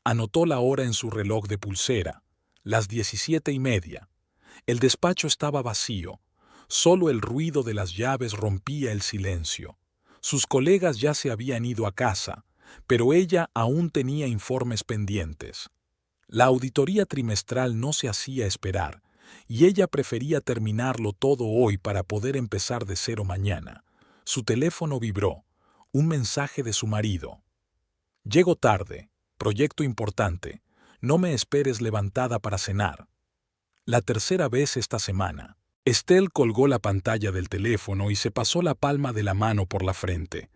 Anotó la hora en su reloj de pulsera, las 17:30. El despacho estaba vacío. Solo el ruido de las llaves rompía el silencio. Sus colegas ya se habían ido a casa, pero ella aún tenía informes pendientes. La auditoría trimestral no se hacía esperar, y ella prefería terminarlo todo hoy para poder empezar de cero mañana. Su teléfono vibró. Un mensaje de su marido. Llego tarde. Proyecto importante. No me esperes levantada para cenar. La tercera vez esta semana. Estelle colgó la pantalla del teléfono y se pasó la palma de la mano por la frente.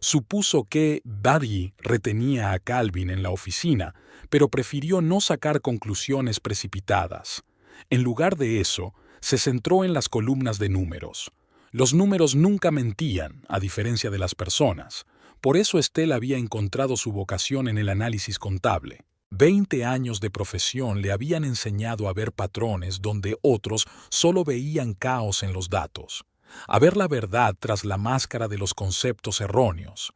Supuso que Barry retenía a Calvin en la oficina, pero prefirió no sacar conclusiones precipitadas. En lugar de eso, se centró en las columnas de números. Los números nunca mentían, a diferencia de las personas. Por eso Estelle había encontrado su vocación en el análisis contable. 20 años de profesión le habían enseñado a ver patrones donde otros solo veían caos en los datos, a ver la verdad tras la máscara de los conceptos erróneos.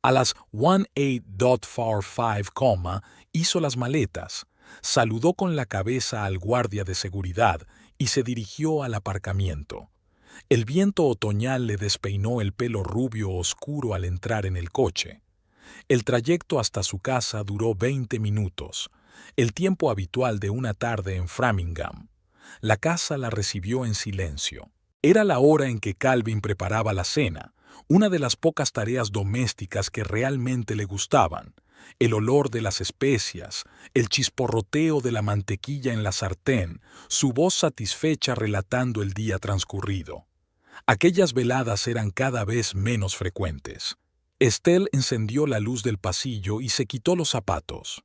A las 18:45, hizo las maletas, saludó con la cabeza al guardia de seguridad y se dirigió al aparcamiento. El viento otoñal le despeinó el pelo rubio oscuro al entrar en el coche. El trayecto hasta su casa duró 20 minutos, el tiempo habitual de una tarde en Framingham. La casa la recibió en silencio. Era la hora en que Calvin preparaba la cena, una de las pocas tareas domésticas que realmente le gustaban. El olor de las especias, el chisporroteo de la mantequilla en la sartén, su voz satisfecha relatando el día transcurrido. Aquellas veladas eran cada vez menos frecuentes. Estelle encendió la luz del pasillo y se quitó los zapatos.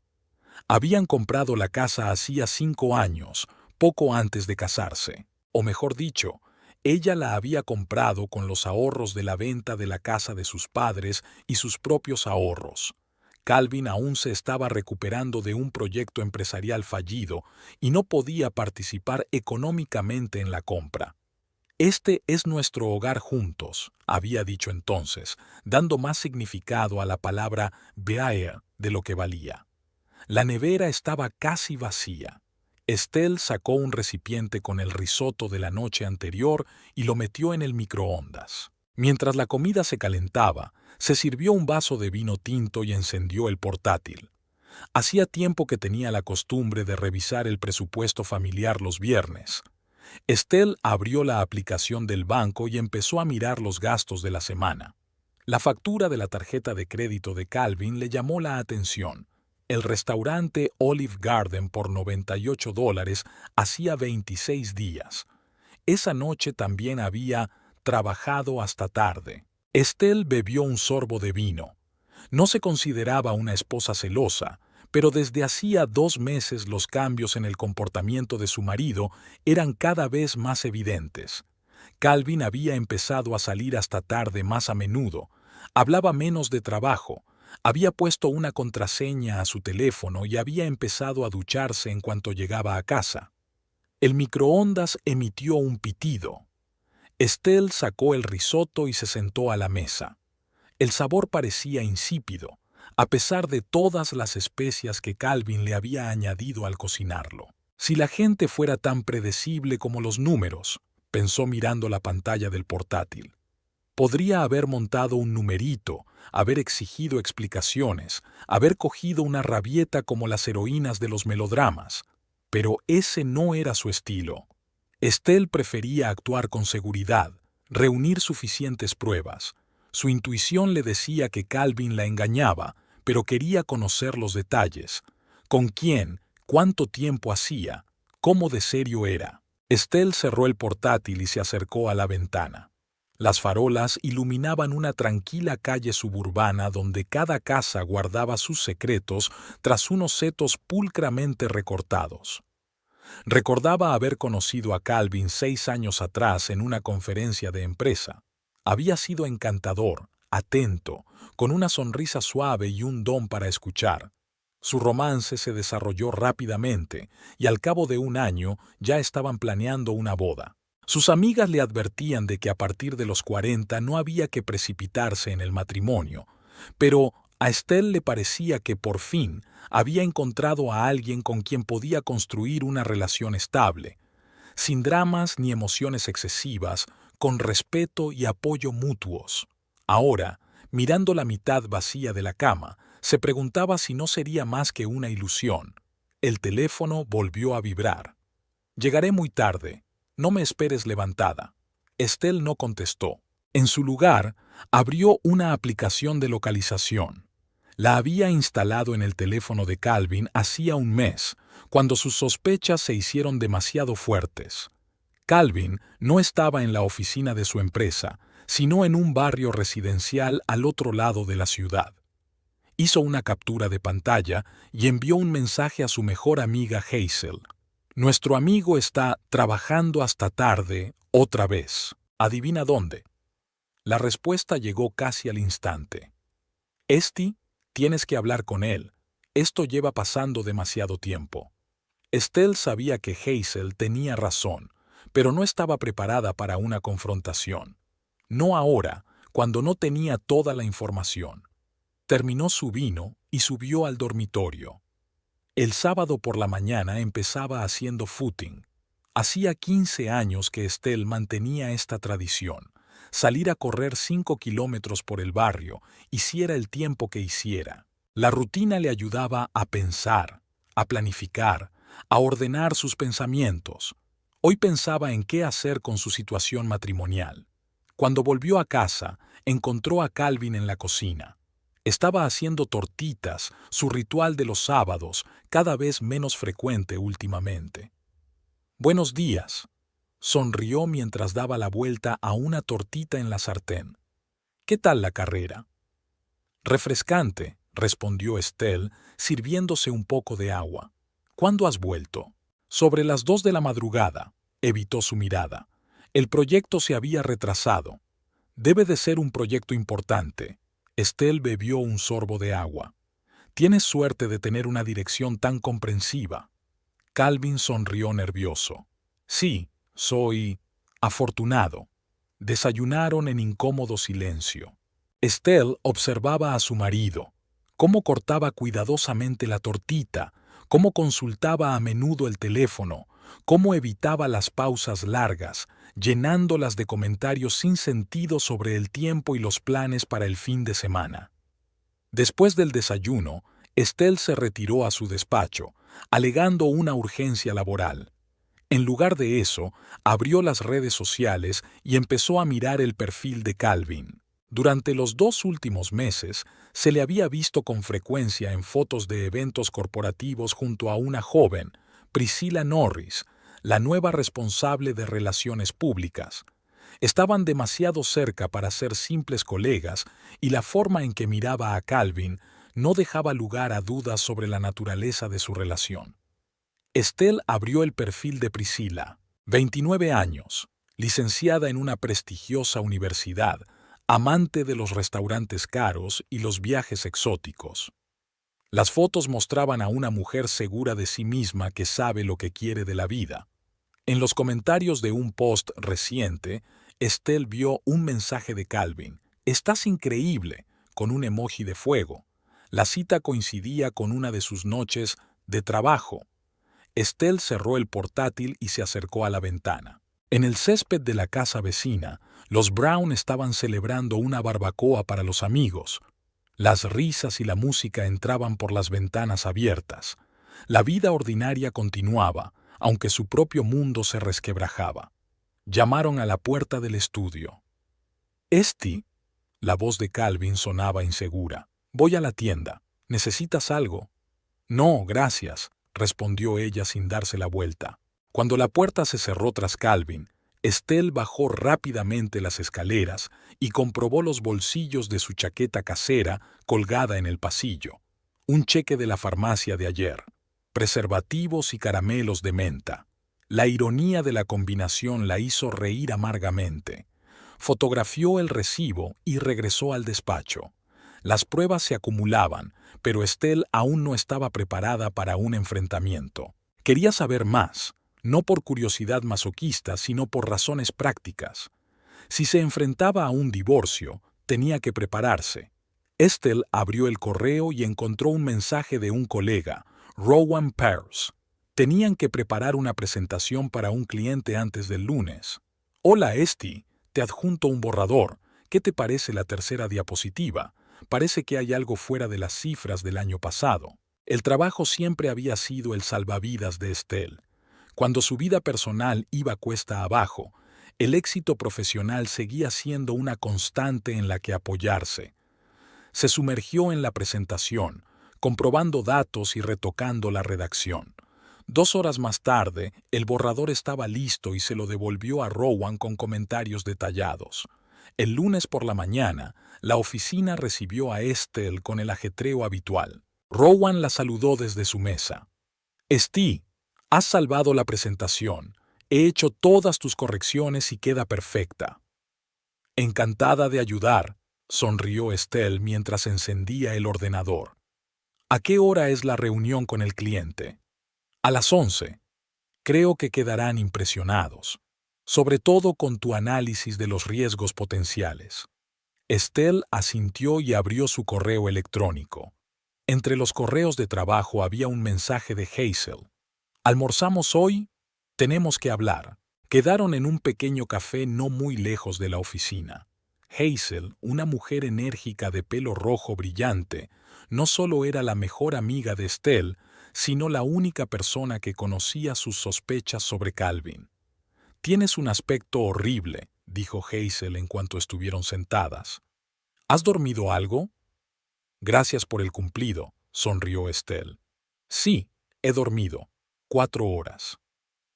Habían comprado la casa hacía 5 años, poco antes de casarse. O mejor dicho, ella la había comprado con los ahorros de la venta de la casa de sus padres y sus propios ahorros. Calvin aún se estaba recuperando de un proyecto empresarial fallido y no podía participar económicamente en la compra. Este es nuestro hogar juntos, había dicho entonces, dando más significado a la palabra «beaer» de lo que valía. La nevera estaba casi vacía. Estelle sacó un recipiente con el risotto de la noche anterior y lo metió en el microondas. Mientras la comida se calentaba, se sirvió un vaso de vino tinto y encendió el portátil. Hacía tiempo que tenía la costumbre de revisar el presupuesto familiar los viernes. Estelle abrió la aplicación del banco y empezó a mirar los gastos de la semana. La factura de la tarjeta de crédito de Calvin le llamó la atención. El restaurante Olive Garden por $98 hacía 26 días. Esa noche también había trabajado hasta tarde. Estelle bebió un sorbo de vino. No se consideraba una esposa celosa, pero desde hacía 2 meses los cambios en el comportamiento de su marido eran cada vez más evidentes. Calvin había empezado a salir hasta tarde más a menudo, hablaba menos de trabajo, había puesto una contraseña a su teléfono y había empezado a ducharse en cuanto llegaba a casa. El microondas emitió un pitido. Estelle sacó el risotto y se sentó a la mesa. El sabor parecía insípido, a pesar de todas las especias que Calvin le había añadido al cocinarlo. Si la gente fuera tan predecible como los números, pensó mirando la pantalla del portátil. Podría haber montado un numerito, haber exigido explicaciones, haber cogido una rabieta como las heroínas de los melodramas, pero ese no era su estilo. Estelle prefería actuar con seguridad, reunir suficientes pruebas. Su intuición le decía que Calvin la engañaba, pero quería conocer los detalles. ¿Con quién? ¿Cuánto tiempo hacía? ¿Cómo de serio era? Estelle cerró el portátil y se acercó a la ventana. Las farolas iluminaban una tranquila calle suburbana donde cada casa guardaba sus secretos tras unos setos pulcramente recortados. Recordaba haber conocido a Calvin 6 años atrás en una conferencia de empresa. Había sido encantador, atento, con una sonrisa suave y un don para escuchar. Su romance se desarrolló rápidamente y al cabo de 1 año ya estaban planeando una boda. Sus amigas le advertían de que a partir de los 40 no había que precipitarse en el matrimonio, pero A Estelle le parecía que por fin había encontrado a alguien con quien podía construir una relación estable, sin dramas ni emociones excesivas, con respeto y apoyo mutuos. Ahora, mirando la mitad vacía de la cama, se preguntaba si no sería más que una ilusión. El teléfono volvió a vibrar. «Llegaré muy tarde. No me esperes levantada». Estelle no contestó. En su lugar, abrió una aplicación de localización. La había instalado en el teléfono de Calvin hacía un mes, cuando sus sospechas se hicieron demasiado fuertes. Calvin no estaba en la oficina de su empresa, sino en un barrio residencial al otro lado de la ciudad. Hizo una captura de pantalla y envió un mensaje a su mejor amiga Hazel. «Nuestro amigo está trabajando hasta tarde, otra vez. ¿Adivina dónde?». La respuesta llegó casi al instante. «Esti, tienes que hablar con él. Esto lleva pasando demasiado tiempo». Estelle sabía que Hazel tenía razón, pero no estaba preparada para una confrontación. No ahora, cuando no tenía toda la información. Terminó su vino y subió al dormitorio. El sábado por la mañana empezaba haciendo footing. Hacía 15 años que Estelle mantenía esta tradición, salir a correr 5 kilómetros por el barrio, hiciera el tiempo que hiciera. La rutina le ayudaba a pensar, a planificar, a ordenar sus pensamientos. Hoy pensaba en qué hacer con su situación matrimonial. Cuando volvió a casa, encontró a Calvin en la cocina. Estaba haciendo tortitas, su ritual de los sábados, cada vez menos frecuente últimamente. «Buenos días», sonrió mientras daba la vuelta a una tortita en la sartén. «¿Qué tal la carrera?». «Refrescante», respondió Estelle, sirviéndose un poco de agua. «¿Cuándo has vuelto?». «Sobre las 2 de la madrugada», evitó su mirada. El proyecto se había retrasado. «Debe de ser un proyecto importante». Estelle bebió un sorbo de agua. «Tienes suerte de tener una dirección tan comprensiva». Calvin sonrió nervioso. «Sí, soy afortunado». Desayunaron en incómodo silencio. Estelle observaba a su marido, cómo cortaba cuidadosamente la tortita, cómo consultaba a menudo el teléfono, cómo evitaba las pausas largas, llenándolas de comentarios sin sentido sobre el tiempo y los planes para el fin de semana. Después del desayuno, Estelle se retiró a su despacho, alegando una urgencia laboral. En lugar de eso, abrió las redes sociales y empezó a mirar el perfil de Calvin. Durante los 2 últimos meses, se le había visto con frecuencia en fotos de eventos corporativos junto a una joven, Priscilla Norris, la nueva responsable de relaciones públicas. Estaban demasiado cerca para ser simples colegas y la forma en que miraba a Calvin no dejaba lugar a dudas sobre la naturaleza de su relación. Estelle abrió el perfil de Priscilla, 29 años, licenciada en una prestigiosa universidad, amante de los restaurantes caros y los viajes exóticos. Las fotos mostraban a una mujer segura de sí misma que sabe lo que quiere de la vida. En los comentarios de un post reciente, Estelle vio un mensaje de Calvin: «Estás increíble», con un emoji de fuego. La cita coincidía con una de sus noches de trabajo. Estelle cerró el portátil y se acercó a la ventana. En el césped de la casa vecina, los Brown estaban celebrando una barbacoa para los amigos. Las risas y la música entraban por las ventanas abiertas. La vida ordinaria continuaba, aunque su propio mundo se resquebrajaba. Llamaron a la puerta del estudio. «Esti», la voz de Calvin sonaba insegura. «Voy a la tienda. ¿Necesitas algo?». «No, gracias», respondió ella sin darse la vuelta. Cuando la puerta se cerró tras Calvin, Estelle bajó rápidamente las escaleras y comprobó los bolsillos de su chaqueta casera colgada en el pasillo. Un cheque de la farmacia de ayer. Preservativos y caramelos de menta. La ironía de la combinación la hizo reír amargamente. Fotografió el recibo y regresó al despacho. Las pruebas se acumulaban, pero Estelle aún no estaba preparada para un enfrentamiento. Quería saber más, no por curiosidad masoquista, sino por razones prácticas. Si se enfrentaba a un divorcio, tenía que prepararse. Estelle abrió el correo y encontró un mensaje de un colega, Rowan Pearce. Tenían que preparar una presentación para un cliente antes del lunes. Hola, Esti, te adjunto un borrador. ¿Qué te parece la tercera diapositiva? Parece que hay algo fuera de las cifras del año pasado. El trabajo siempre había sido el salvavidas de Estelle. Cuando su vida personal iba cuesta abajo, el éxito profesional seguía siendo una constante en la que apoyarse. Se sumergió en la presentación, comprobando datos y retocando la redacción. 2 horas más tarde, el borrador estaba listo y se lo devolvió a Rowan con comentarios detallados. El lunes por la mañana, la oficina recibió a Estelle con el ajetreo habitual. Rowan la saludó desde su mesa. «Esti, has salvado la presentación. He hecho todas tus correcciones y queda perfecta». «Encantada de ayudar», sonrió Estelle mientras encendía el ordenador. «¿A qué hora es la reunión con el cliente?» «A las 11. Creo que quedarán impresionados, sobre todo con tu análisis de los riesgos potenciales». Estelle asintió y abrió su correo electrónico. Entre los correos de trabajo había un mensaje de Hazel. «¿Almorzamos hoy? Tenemos que hablar». Quedaron en un pequeño café no muy lejos de la oficina. Hazel, una mujer enérgica de pelo rojo brillante, no solo era la mejor amiga de Estelle, sino la única persona que conocía sus sospechas sobre Calvin. «Tienes un aspecto horrible», dijo Hazel en cuanto estuvieron sentadas. «¿Has dormido algo?» «Gracias por el cumplido», sonrió Estelle. «Sí, he dormido. 4 horas».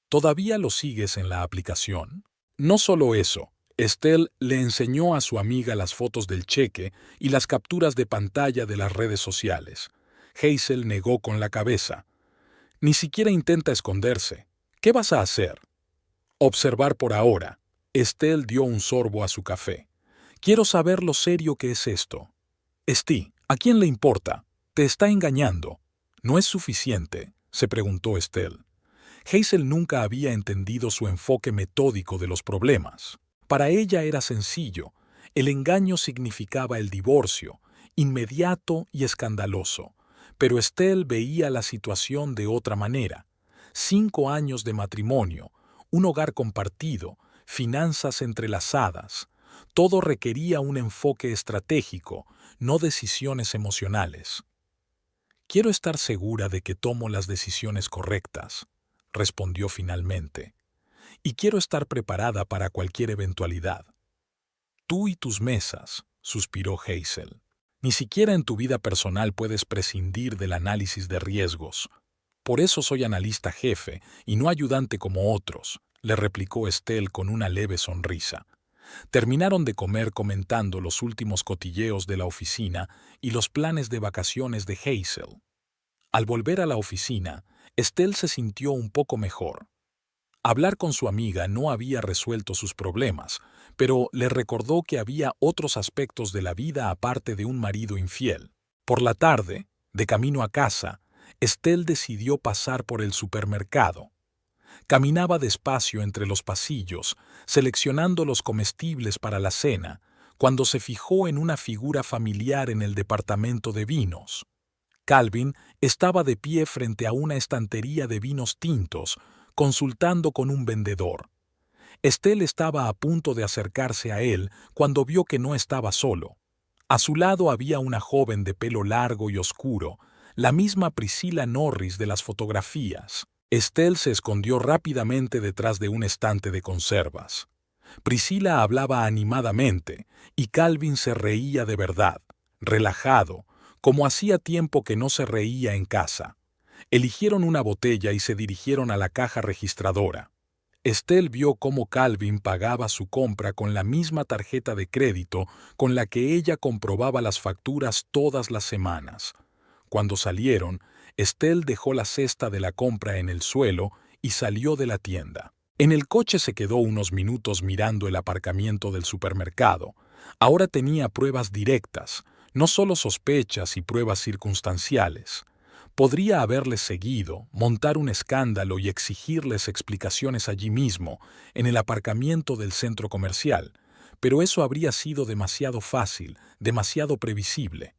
«¿Todavía lo sigues en la aplicación?» No solo eso, Estelle le enseñó a su amiga las fotos del cheque y las capturas de pantalla de las redes sociales. Hazel negó con la cabeza. «Ni siquiera intenta esconderse. ¿Qué vas a hacer?» «Observar por ahora». Estelle dio un sorbo a su café. «Quiero saber lo serio que es esto». «Esti, ¿a quién le importa? Te está engañando». «¿No es suficiente?», se preguntó Estelle. Hazel nunca había entendido su enfoque metódico de los problemas. Para ella era sencillo. El engaño significaba el divorcio, inmediato y escandaloso. Pero Estelle veía la situación de otra manera. 5 años de matrimonio, un hogar compartido, finanzas entrelazadas. Todo requería un enfoque estratégico, no decisiones emocionales. «Quiero estar segura de que tomo las decisiones correctas», respondió finalmente. «Y quiero estar preparada para cualquier eventualidad». «Tú y tus mesas», suspiró Hazel. «Ni siquiera en tu vida personal puedes prescindir del análisis de riesgos». «Por eso soy analista jefe y no ayudante como otros», le replicó Estelle con una leve sonrisa. Terminaron de comer comentando los últimos cotilleos de la oficina y los planes de vacaciones de Hazel. Al volver a la oficina, Estelle se sintió un poco mejor. Hablar con su amiga no había resuelto sus problemas, pero le recordó que había otros aspectos de la vida aparte de un marido infiel. Por la tarde, de camino a casa, Estelle decidió pasar por el supermercado. Caminaba despacio entre los pasillos, seleccionando los comestibles para la cena, cuando se fijó en una figura familiar en el departamento de vinos. Calvin estaba de pie frente a una estantería de vinos tintos, consultando con un vendedor. Estelle estaba a punto de acercarse a él cuando vio que no estaba solo. A su lado había una joven de pelo largo y oscuro, la misma Priscilla Norris de las fotografías. Estelle se escondió rápidamente detrás de un estante de conservas. Priscilla hablaba animadamente y Calvin se reía de verdad, relajado, como hacía tiempo que no se reía en casa. Eligieron una botella y se dirigieron a la caja registradora. Estelle vio cómo Calvin pagaba su compra con la misma tarjeta de crédito con la que ella comprobaba las facturas todas las semanas. Cuando salieron, Estelle dejó la cesta de la compra en el suelo y salió de la tienda. En el coche se quedó unos minutos mirando el aparcamiento del supermercado. Ahora tenía pruebas directas, no solo sospechas y pruebas circunstanciales. Podría haberles seguido, montar un escándalo y exigirles explicaciones allí mismo, en el aparcamiento del centro comercial, pero eso habría sido demasiado fácil, demasiado previsible.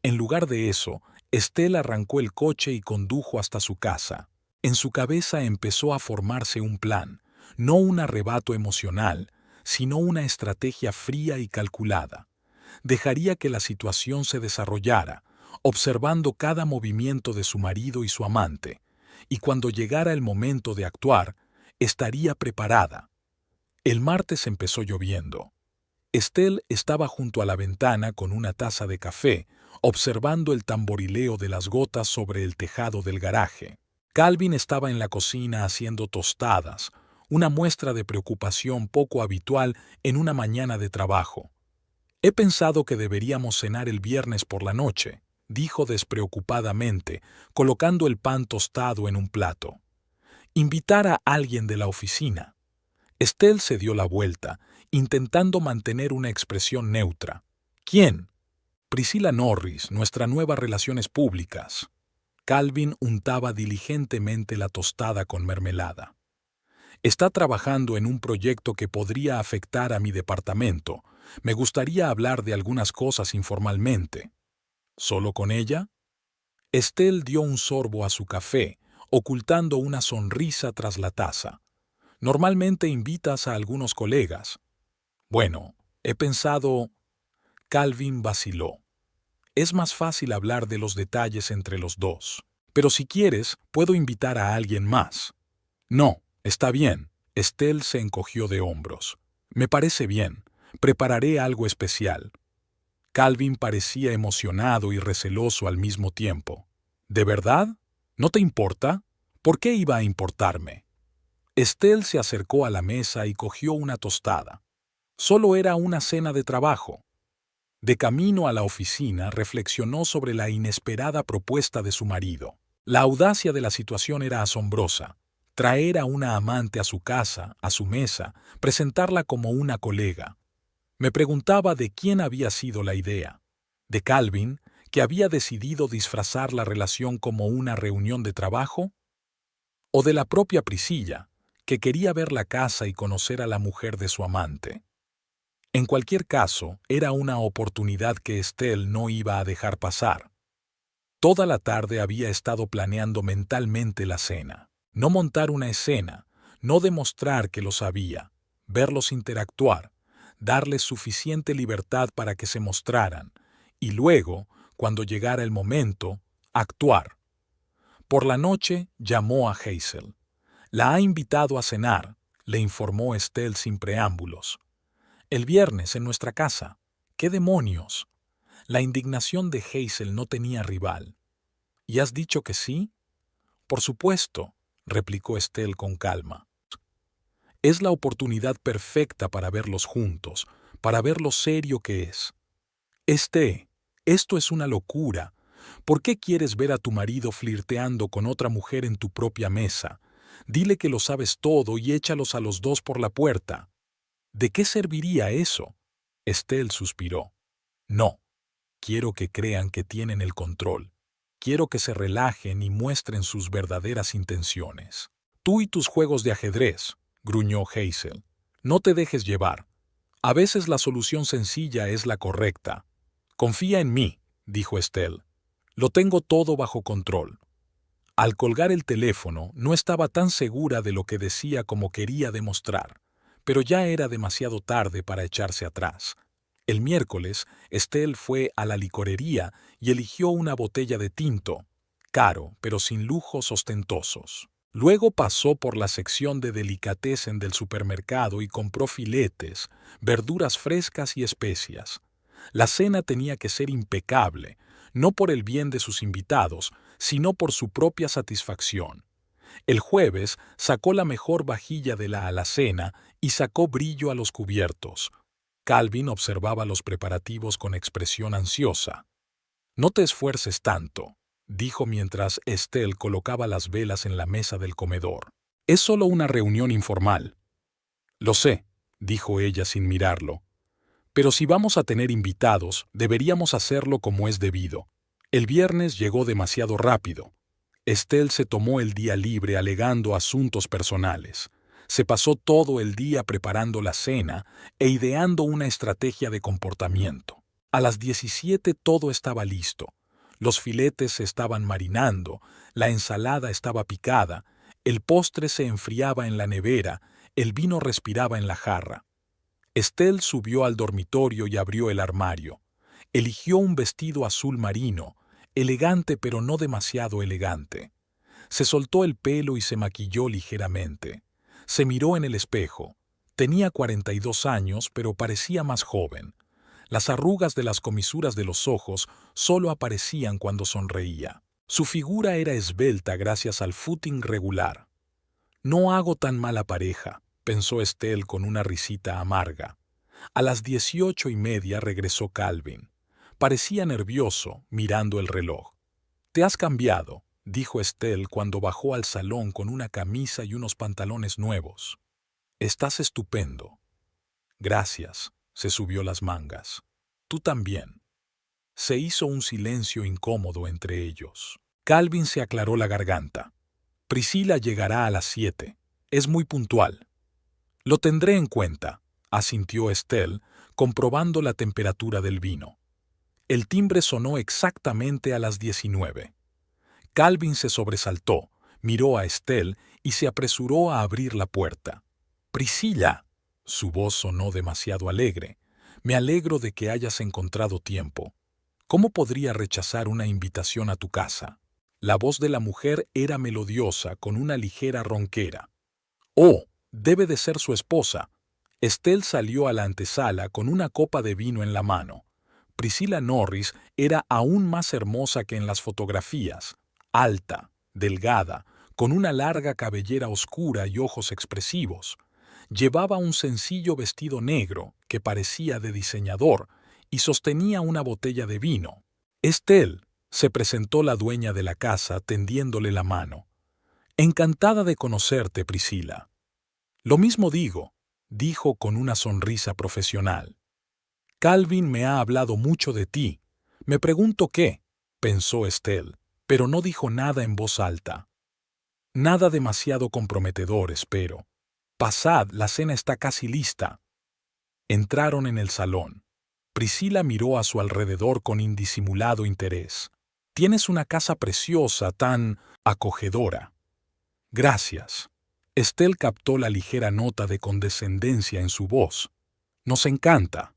En lugar de eso, Estelle arrancó el coche y condujo hasta su casa. En su cabeza empezó a formarse un plan, no un arrebato emocional, sino una estrategia fría y calculada. Dejaría que la situación se desarrollara, observando cada movimiento de su marido y su amante, y cuando llegara el momento de actuar, estaría preparada. El martes empezó lloviendo. Estelle estaba junto a la ventana con una taza de café, observando el tamborileo de las gotas sobre el tejado del garaje. Calvin estaba en la cocina haciendo tostadas, una muestra de preocupación poco habitual en una mañana de trabajo. «He pensado que deberíamos cenar el viernes por la noche», dijo despreocupadamente, colocando el pan tostado en un plato. «Invitar a alguien de la oficina». Estelle se dio la vuelta, intentando mantener una expresión neutra. «¿Quién?» «Priscilla Norris, nuestra nueva Relaciones Públicas». Calvin untaba diligentemente la tostada con mermelada. «Está trabajando en un proyecto que podría afectar a mi departamento. Me gustaría hablar de algunas cosas informalmente». «¿Solo con ella?» Estelle dio un sorbo a su café, ocultando una sonrisa tras la taza. «Normalmente invitas a algunos colegas». «Bueno, he pensado...» Calvin vaciló. «Es más fácil hablar de los detalles entre los dos. Pero si quieres, puedo invitar a alguien más». «No, está bien». Estelle se encogió de hombros. «Me parece bien. Prepararé algo especial». Calvin parecía emocionado y receloso al mismo tiempo. «¿De verdad? ¿No te importa? ¿Por qué iba a importarme?» Estelle se acercó a la mesa y cogió una tostada. Solo era una cena de trabajo. De camino a la oficina, reflexionó sobre la inesperada propuesta de su marido. La audacia de la situación era asombrosa. Traer a una amante a su casa, a su mesa, presentarla como una colega. Me preguntaba de quién había sido la idea. ¿De Calvin, que había decidido disfrazar la relación como una reunión de trabajo? ¿O de la propia Priscilla, que quería ver la casa y conocer a la mujer de su amante? En cualquier caso, era una oportunidad que Estelle no iba a dejar pasar. Toda la tarde había estado planeando mentalmente la cena. No montar una escena, no demostrar que lo sabía, verlos interactuar, darles suficiente libertad para que se mostraran, y luego, cuando llegara el momento, actuar. Por la noche llamó a Hazel. «La ha invitado a cenar», le informó Estelle sin preámbulos. «El viernes en nuestra casa». «¿Qué demonios?» La indignación de Hazel no tenía rival. «¿Y has dicho que sí?» «Por supuesto», replicó Estelle con calma. «Es la oportunidad perfecta para verlos juntos, para ver lo serio que es». Esto es una locura. ¿Por qué quieres ver a tu marido flirteando con otra mujer en tu propia mesa? Dile que lo sabes todo y échalos a los dos por la puerta». «¿De qué serviría eso?» Estelle suspiró. «No. Quiero que crean que tienen el control. Quiero que se relajen y muestren sus verdaderas intenciones». «Tú y tus juegos de ajedrez», gruñó Hazel. «No te dejes llevar. A veces la solución sencilla es la correcta». «Confía en mí», dijo Estelle. «Lo tengo todo bajo control». Al colgar el teléfono, no estaba tan segura de lo que decía como quería demostrar, pero ya era demasiado tarde para echarse atrás. El miércoles, Estelle fue a la licorería y eligió una botella de tinto, caro pero sin lujos ostentosos. Luego pasó por la sección de delicatessen del supermercado y compró filetes, verduras frescas y especias. La cena tenía que ser impecable, no por el bien de sus invitados, sino por su propia satisfacción. El jueves sacó la mejor vajilla de la alacena y sacó brillo a los cubiertos. Calvin observaba los preparativos con expresión ansiosa. «No te esfuerces tanto», dijo mientras Estelle colocaba las velas en la mesa del comedor. «Es solo una reunión informal». «Lo sé», dijo ella sin mirarlo. «Pero si vamos a tener invitados, deberíamos hacerlo como es debido». El viernes llegó demasiado rápido. Estelle se tomó el día libre alegando asuntos personales. Se pasó todo el día preparando la cena e ideando una estrategia de comportamiento. A las 17 todo estaba listo. Los filetes se estaban marinando, la ensalada estaba picada, el postre se enfriaba en la nevera, el vino respiraba en la jarra. Estelle subió al dormitorio y abrió el armario. Eligió un vestido azul marino, elegante pero no demasiado elegante. Se soltó el pelo y se maquilló ligeramente. Se miró en el espejo. Tenía 42 años, pero parecía más joven. Las arrugas de las comisuras de los ojos solo aparecían cuando sonreía. Su figura era esbelta gracias al footing regular. No hago tan mala pareja, pensó Estelle con una risita amarga. A las 18:30 regresó Calvin. Parecía nervioso, mirando el reloj. «Te has cambiado», dijo Estelle cuando bajó al salón con una camisa y unos pantalones nuevos. «Estás estupendo». «Gracias», se subió las mangas. «Tú también». Se hizo un silencio incómodo entre ellos. Calvin se aclaró la garganta. «Priscila llegará a las 7. Es muy puntual». «Lo tendré en cuenta», asintió Estelle, comprobando la temperatura del vino. El timbre sonó exactamente a las 19. Calvin se sobresaltó, miró a Estelle y se apresuró a abrir la puerta. «Priscila», su voz sonó demasiado alegre, «me alegro de que hayas encontrado tiempo. ¿Cómo podría rechazar una invitación a tu casa?» La voz de la mujer era melodiosa, con una ligera ronquera. «Oh, debe de ser su esposa». Estelle salió a la antesala con una copa de vino en la mano. Priscilla Norris era aún más hermosa que en las fotografías, alta, delgada, con una larga cabellera oscura y ojos expresivos. Llevaba un sencillo vestido negro que parecía de diseñador y sostenía una botella de vino. «Estelle», se presentó la dueña de la casa tendiéndole la mano. «Encantada de conocerte, Priscilla». «Lo mismo digo», dijo con una sonrisa profesional. «Calvin me ha hablado mucho de ti. Me pregunto qué», pensó Estelle, pero no dijo nada en voz alta. «Nada demasiado comprometedor, espero. Pasad, la cena está casi lista». Entraron en el salón. Priscilla miró a su alrededor con indisimulado interés. «Tienes una casa preciosa, tan acogedora». «Gracias». Estelle captó la ligera nota de condescendencia en su voz. «Nos encanta».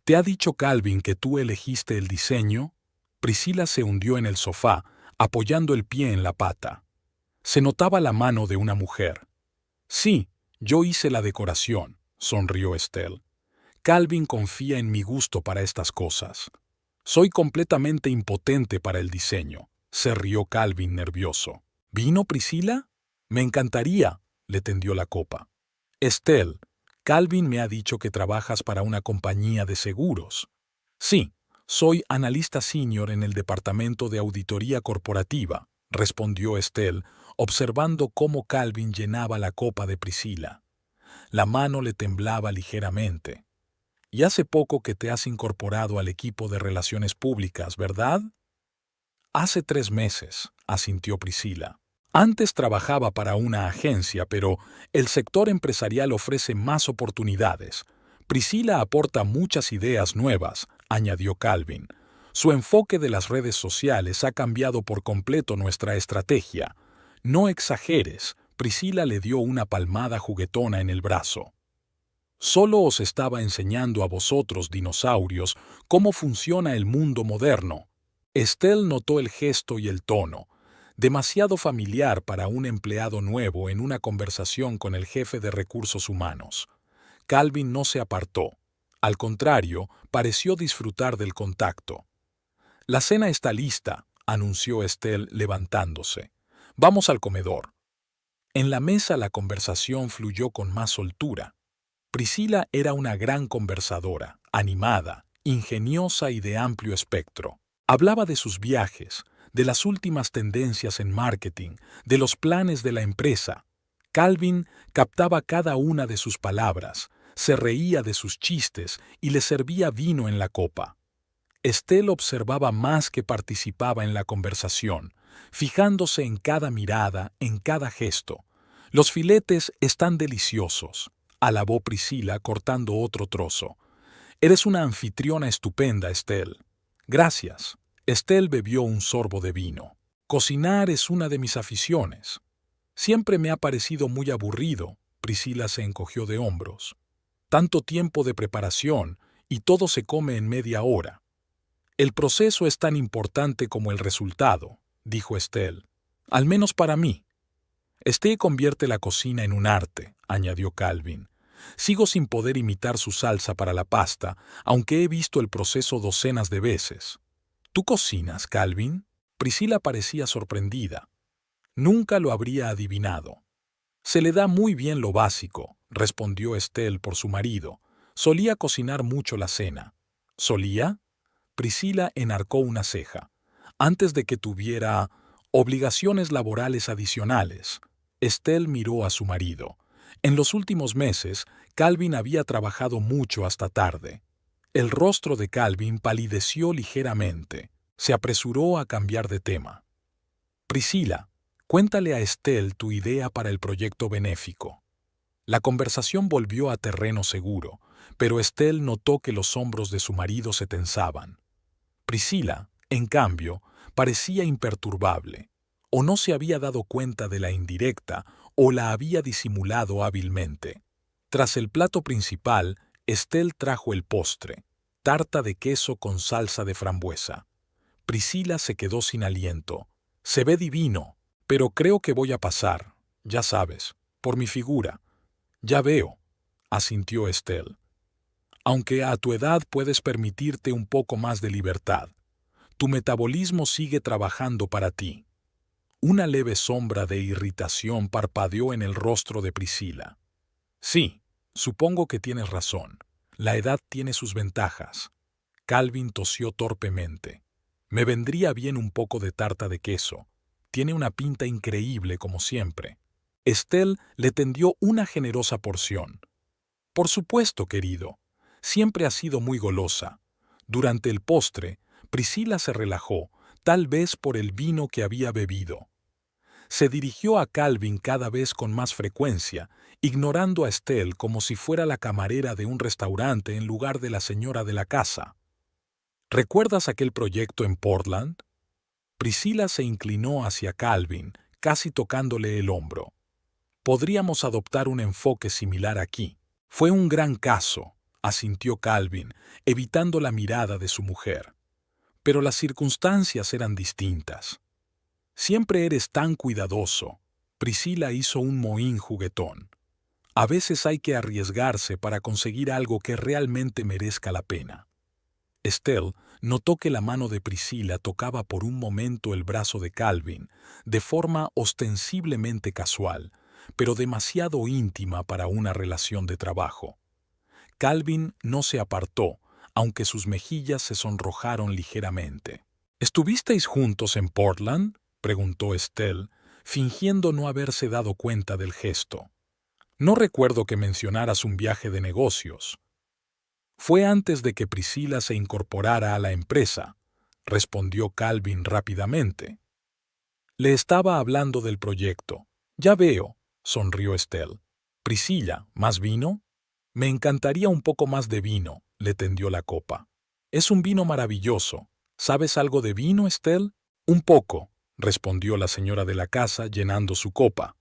«¿Te ha dicho Calvin que tú elegiste el diseño?» Priscilla se hundió en el sofá, apoyando el pie en la pata. Se notaba la mano de una mujer. «Sí, yo hice la decoración», sonrió Estelle. «Calvin confía en mi gusto para estas cosas. Soy completamente impotente para el diseño», se rió Calvin nervioso. «¿Vino Priscilla?» «Me encantaría», le tendió la copa. «Estelle, Calvin me ha dicho que trabajas para una compañía de seguros». «Sí, soy analista senior en el departamento de auditoría corporativa», respondió Estelle, observando cómo Calvin llenaba la copa de Priscilla. La mano le temblaba ligeramente. «Y hace poco que te has incorporado al equipo de relaciones públicas, ¿verdad?» «Hace 3 meses», asintió Priscilla. «Antes trabajaba para una agencia, pero el sector empresarial ofrece más oportunidades. Priscilla aporta muchas ideas nuevas», añadió Calvin. «Su enfoque de las redes sociales ha cambiado por completo nuestra estrategia». «No exageres», Priscilla le dio una palmada juguetona en el brazo. «Solo os estaba enseñando a vosotros, dinosaurios, cómo funciona el mundo moderno». Estelle notó el gesto y el tono, demasiado familiar para un empleado nuevo en una conversación con el jefe de recursos humanos. Calvin no se apartó. Al contrario, pareció disfrutar del contacto. «La cena está lista», anunció Estelle levantándose. «Vamos al comedor». En la mesa la conversación fluyó con más soltura. Priscilla era una gran conversadora, animada, ingeniosa y de amplio espectro. Hablaba de sus viajes, de las últimas tendencias en marketing, de los planes de la empresa. Calvin captaba cada una de sus palabras, se reía de sus chistes y le servía vino en la copa. Estelle observaba más que participaba en la conversación, fijándose en cada mirada, en cada gesto. Los filetes están deliciosos, alabó Priscila cortando otro trozo. Eres una anfitriona estupenda, Estelle. Gracias. Estelle bebió un sorbo de vino. Cocinar es una de mis aficiones. Siempre me ha parecido muy aburrido. Priscila se encogió de hombros. Tanto tiempo de preparación y todo se come en media hora. El proceso es tan importante como el resultado, dijo Estelle. Al menos para mí. Estelle convierte la cocina en un arte, añadió Calvin. Sigo sin poder imitar su salsa para la pasta, aunque he visto el proceso docenas de veces. ¿Tú cocinas, Calvin? Priscila parecía sorprendida. Nunca lo habría adivinado. Se le da muy bien lo básico, respondió Estelle por su marido. Solía cocinar mucho la cena. ¿Solía? Priscila enarcó una ceja. Antes de que tuviera obligaciones laborales adicionales. Estelle miró a su marido. En los últimos meses, Calvin había trabajado mucho hasta tarde. El rostro de Calvin palideció ligeramente. Se apresuró a cambiar de tema. Priscila, cuéntale a Estelle tu idea para el proyecto benéfico. La conversación volvió a terreno seguro, pero Estelle notó que los hombros de su marido se tensaban. Priscila, en cambio, parecía imperturbable. O no se había dado cuenta de la indirecta o la había disimulado hábilmente. Tras el plato principal, Estelle trajo el postre, tarta de queso con salsa de frambuesa. Priscila se quedó sin aliento. Se ve divino, pero creo que voy a pasar, ya sabes, por mi figura. Ya veo, asintió Estelle. Aunque a tu edad puedes permitirte un poco más de libertad. Tu metabolismo sigue trabajando para ti. Una leve sombra de irritación parpadeó en el rostro de Priscila. Sí, supongo que tienes razón. La edad tiene sus ventajas. Calvin tosió torpemente. Me vendría bien un poco de tarta de queso. Tiene una pinta increíble como siempre. Estelle le tendió una generosa porción. Por supuesto, querido. Siempre ha sido muy golosa. Durante el postre, Priscila se relajó, tal vez por el vino que había bebido. Se dirigió a Calvin cada vez con más frecuencia, ignorando a Estelle como si fuera la camarera de un restaurante en lugar de la señora de la casa. ¿Recuerdas aquel proyecto en Portland? Priscila se inclinó hacia Calvin, casi tocándole el hombro. Podríamos adoptar un enfoque similar aquí. Fue un gran caso, asintió Calvin, evitando la mirada de su mujer. Pero las circunstancias eran distintas. Siempre eres tan cuidadoso. Priscila hizo un mohín juguetón. A veces hay que arriesgarse para conseguir algo que realmente merezca la pena. Estelle notó que la mano de Priscila tocaba por un momento el brazo de Calvin, de forma ostensiblemente casual, pero demasiado íntima para una relación de trabajo. Calvin no se apartó, aunque sus mejillas se sonrojaron ligeramente. ¿Estuvisteis juntos en Portland?, preguntó Estelle, fingiendo no haberse dado cuenta del gesto. No recuerdo que mencionaras un viaje de negocios. Fue antes de que Priscila se incorporara a la empresa, respondió Calvin rápidamente. Le estaba hablando del proyecto. Ya veo, sonrió Estelle. Priscila, ¿más vino? Me encantaría un poco más de vino, le tendió la copa. Es un vino maravilloso. ¿Sabes algo de vino, Estelle? Un poco, respondió la señora de la casa llenando su copa.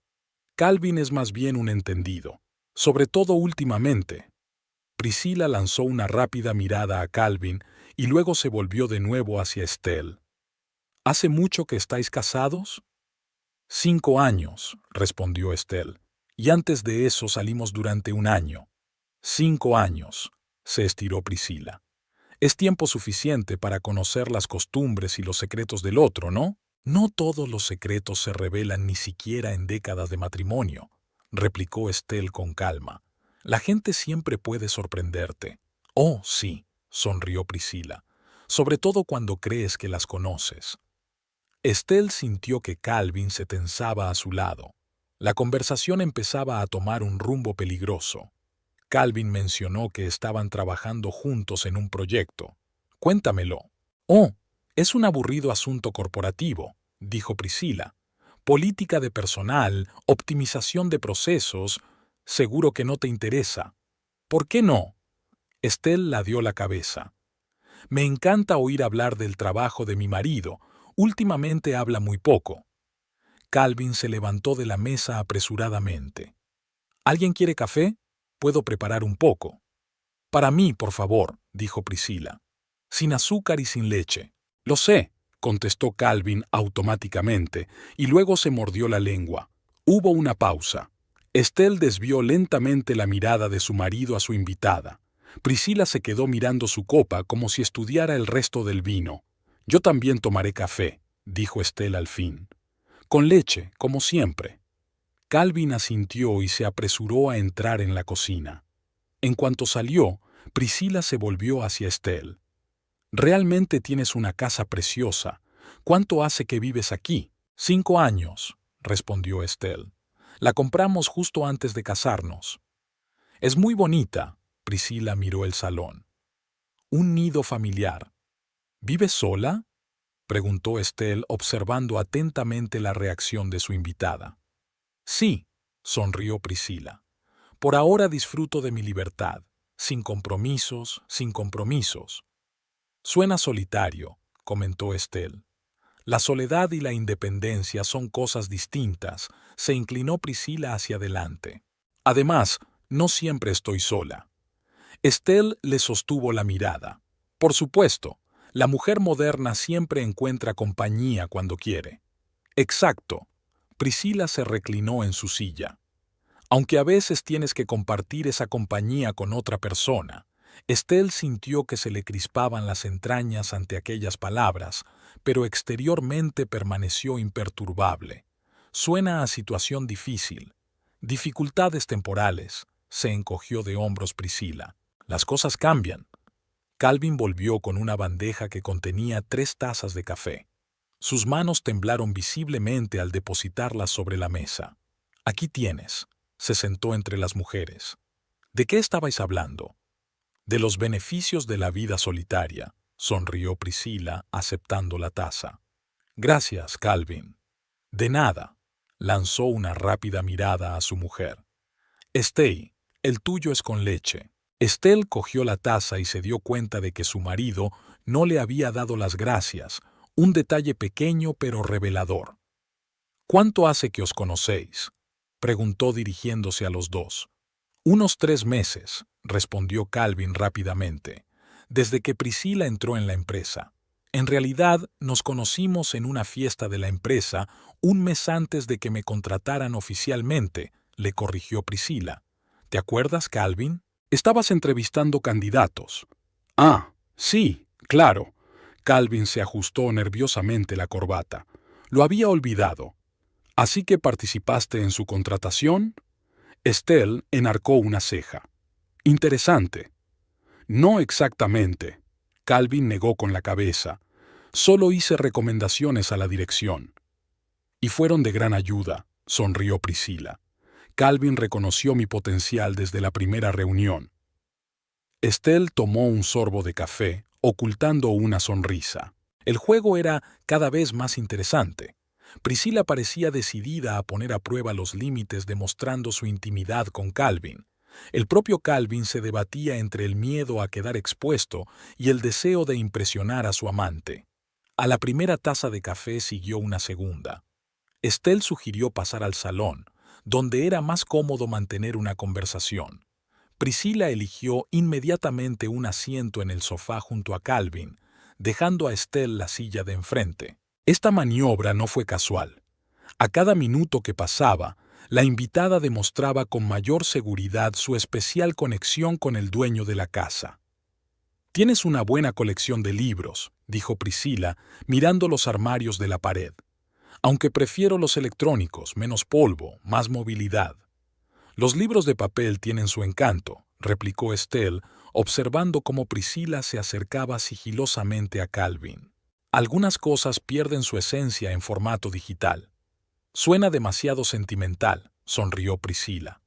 Calvin es más bien un entendido, sobre todo últimamente. Priscila lanzó una rápida mirada a Calvin y luego se volvió de nuevo hacia Estelle. ¿Hace mucho que estáis casados? 5 años, respondió Estelle, y antes de eso salimos durante 1 año. 5 años, se estiró Priscila. Es tiempo suficiente para conocer las costumbres y los secretos del otro, ¿no? No todos los secretos se revelan ni siquiera en décadas de matrimonio, replicó Estelle con calma. La gente siempre puede sorprenderte. Oh, sí, sonrió Priscila, sobre todo cuando crees que las conoces. Estelle sintió que Calvin se tensaba a su lado. La conversación empezaba a tomar un rumbo peligroso. Calvin mencionó que estaban trabajando juntos en un proyecto. Cuéntamelo. Oh, es un aburrido asunto corporativo, dijo Priscila. Política de personal, optimización de procesos, seguro que no te interesa. ¿Por qué no? Estelle ladeó la cabeza. Me encanta oír hablar del trabajo de mi marido. Últimamente habla muy poco. Calvin se levantó de la mesa apresuradamente. ¿Alguien quiere café? Puedo preparar un poco. Para mí, por favor, dijo Priscila. Sin azúcar y sin leche. Lo sé, contestó Calvin automáticamente, y luego se mordió la lengua. Hubo una pausa. Estelle desvió lentamente la mirada de su marido a su invitada. Priscila se quedó mirando su copa como si estudiara el resto del vino. Yo también tomaré café, dijo Estelle al fin. Con leche, como siempre. Calvin asintió y se apresuró a entrar en la cocina. En cuanto salió, Priscila se volvió hacia Estelle. Realmente tienes una casa preciosa. ¿Cuánto hace que vives aquí? 5 años, respondió Estelle. La compramos justo antes de casarnos. Es muy bonita. Priscila miró el salón. Un nido familiar. ¿Vives sola? Preguntó Estelle observando atentamente la reacción de su invitada. Sí, sonrió Priscila. Por ahora disfruto de mi libertad, sin compromisos, sin compromisos. Suena solitario, comentó Estelle. La soledad y la independencia son cosas distintas, se inclinó Priscila hacia adelante. Además, no siempre estoy sola. Estelle le sostuvo la mirada. Por supuesto, la mujer moderna siempre encuentra compañía cuando quiere. Exacto. Priscila se reclinó en su silla. Aunque a veces tienes que compartir esa compañía con otra persona, Estelle sintió que se le crispaban las entrañas ante aquellas palabras, pero exteriormente permaneció imperturbable. Suena a situación difícil. Dificultades temporales, se encogió de hombros Priscila. Las cosas cambian. Calvin volvió con una bandeja que contenía 3 tazas de café. Sus manos temblaron visiblemente al depositarlas sobre la mesa. Aquí tienes. Se sentó entre las mujeres. ¿De qué estabais hablando? De los beneficios de la vida solitaria, sonrió Priscila, aceptando la taza. Gracias, Calvin. De nada. Lanzó una rápida mirada a su mujer. Estelle, el tuyo es con leche. Estelle cogió la taza y se dio cuenta de que su marido no le había dado las gracias, un detalle pequeño pero revelador. ¿Cuánto hace que os conocéis? Preguntó dirigiéndose a los dos. Unos 3 meses, respondió Calvin rápidamente, desde que Priscila entró en la empresa. En realidad, nos conocimos en una fiesta de la empresa 1 mes antes de que me contrataran oficialmente, le corrigió Priscila. ¿Te acuerdas, Calvin? Estabas entrevistando candidatos. Ah, sí, claro. Calvin se ajustó nerviosamente la corbata. Lo había olvidado. ¿Así que participaste en su contratación? Estelle enarcó una ceja. Interesante. No exactamente. Calvin negó con la cabeza. Solo hice recomendaciones a la dirección. Y fueron de gran ayuda, sonrió Priscila. Calvin reconoció mi potencial desde la primera reunión. Estelle tomó un sorbo de café, ocultando una sonrisa. El juego era cada vez más interesante. Priscila parecía decidida a poner a prueba los límites demostrando su intimidad con Calvin. El propio Calvin se debatía entre el miedo a quedar expuesto y el deseo de impresionar a su amante. A la primera taza de café siguió una segunda. Estelle sugirió pasar al salón, donde era más cómodo mantener una conversación. Priscila eligió inmediatamente un asiento en el sofá junto a Calvin, dejando a Estelle la silla de enfrente. Esta maniobra no fue casual. A cada minuto que pasaba, la invitada demostraba con mayor seguridad su especial conexión con el dueño de la casa. «Tienes una buena colección de libros», dijo Priscila, mirando los armarios de la pared. «Aunque prefiero los electrónicos, menos polvo, más movilidad». «Los libros de papel tienen su encanto», replicó Estelle, observando cómo Priscila se acercaba sigilosamente a Calvin. «Algunas cosas pierden su esencia en formato digital». «Suena demasiado sentimental», sonrió Priscila.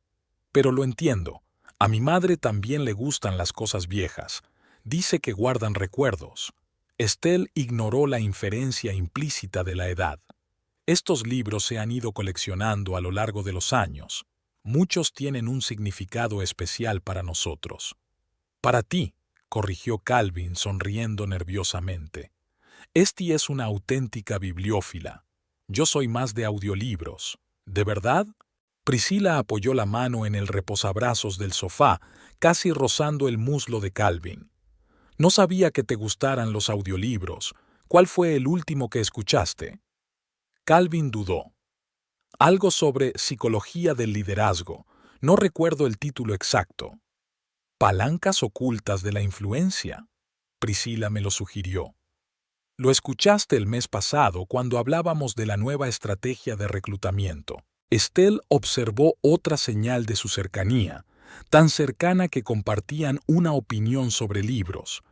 «Pero lo entiendo. A mi madre también le gustan las cosas viejas. Dice que guardan recuerdos». Estelle ignoró la inferencia implícita de la edad. Estos libros se han ido coleccionando a lo largo de los años. Muchos tienen un significado especial para nosotros. Para ti, corrigió Calvin sonriendo nerviosamente. Esti es una auténtica bibliófila. Yo soy más de audiolibros. ¿De verdad? Priscila apoyó la mano en el reposabrazos del sofá, casi rozando el muslo de Calvin. No sabía que te gustaran los audiolibros. ¿Cuál fue el último que escuchaste? Calvin dudó. Algo sobre psicología del liderazgo. No recuerdo el título exacto. Palancas ocultas de la influencia. Priscila me lo sugirió. Lo escuchaste el mes pasado cuando hablábamos de la nueva estrategia de reclutamiento. Estelle observó otra señal de su cercanía, tan cercana que compartían una opinión sobre libros.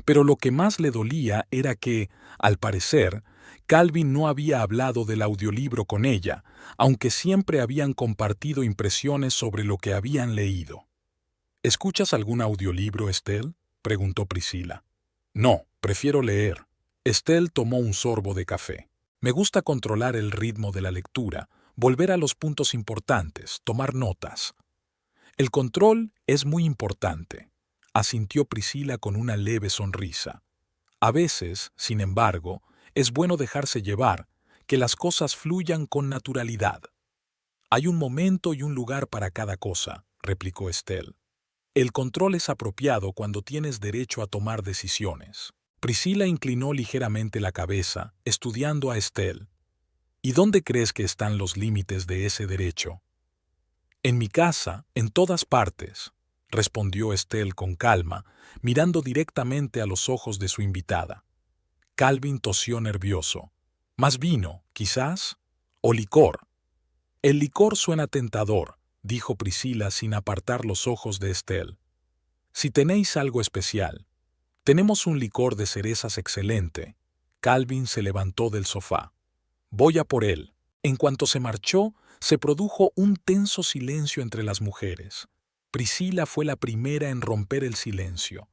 Pero lo que más le dolía era que, al parecer, Calvin no había hablado del audiolibro con ella, aunque siempre habían compartido impresiones sobre lo que habían leído. ¿Escuchas algún audiolibro, Estelle?, preguntó Priscila. No, prefiero leer. Estelle tomó un sorbo de café. Me gusta controlar el ritmo de la lectura, volver a los puntos importantes, tomar notas. El control es muy importante, asintió Priscila con una leve sonrisa. A veces, sin embargo, es bueno dejarse llevar, que las cosas fluyan con naturalidad. Hay un momento y un lugar para cada cosa, replicó Estelle. El control es apropiado cuando tienes derecho a tomar decisiones. Priscila inclinó ligeramente la cabeza, estudiando a Estelle. ¿Y dónde crees que están los límites de ese derecho? En mi casa, en todas partes, respondió Estelle con calma, mirando directamente a los ojos de su invitada. Calvin tosió nervioso. ¿Más vino, quizás? ¿O licor? El licor suena tentador, dijo Priscila sin apartar los ojos de Estelle. Si tenéis algo especial. Tenemos un licor de cerezas excelente. Calvin se levantó del sofá. Voy a por él. En cuanto se marchó, se produjo un tenso silencio entre las mujeres. Priscila fue la primera en romper el silencio.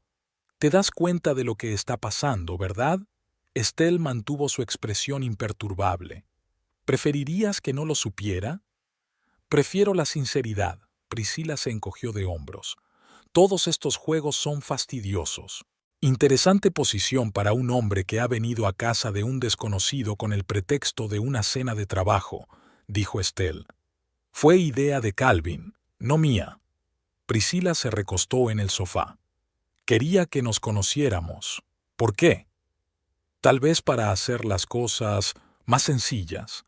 Te das cuenta de lo que está pasando, ¿verdad? Estelle mantuvo su expresión imperturbable. ¿Preferirías que no lo supiera? Prefiero la sinceridad. Priscila se encogió de hombros. Todos estos juegos son fastidiosos. Interesante posición para un hombre que ha venido a casa de un desconocido con el pretexto de una cena de trabajo, dijo Estelle. Fue idea de Calvin, no mía. Priscila se recostó en el sofá. Quería que nos conociéramos. ¿Por qué? Tal vez para hacer las cosas más sencillas.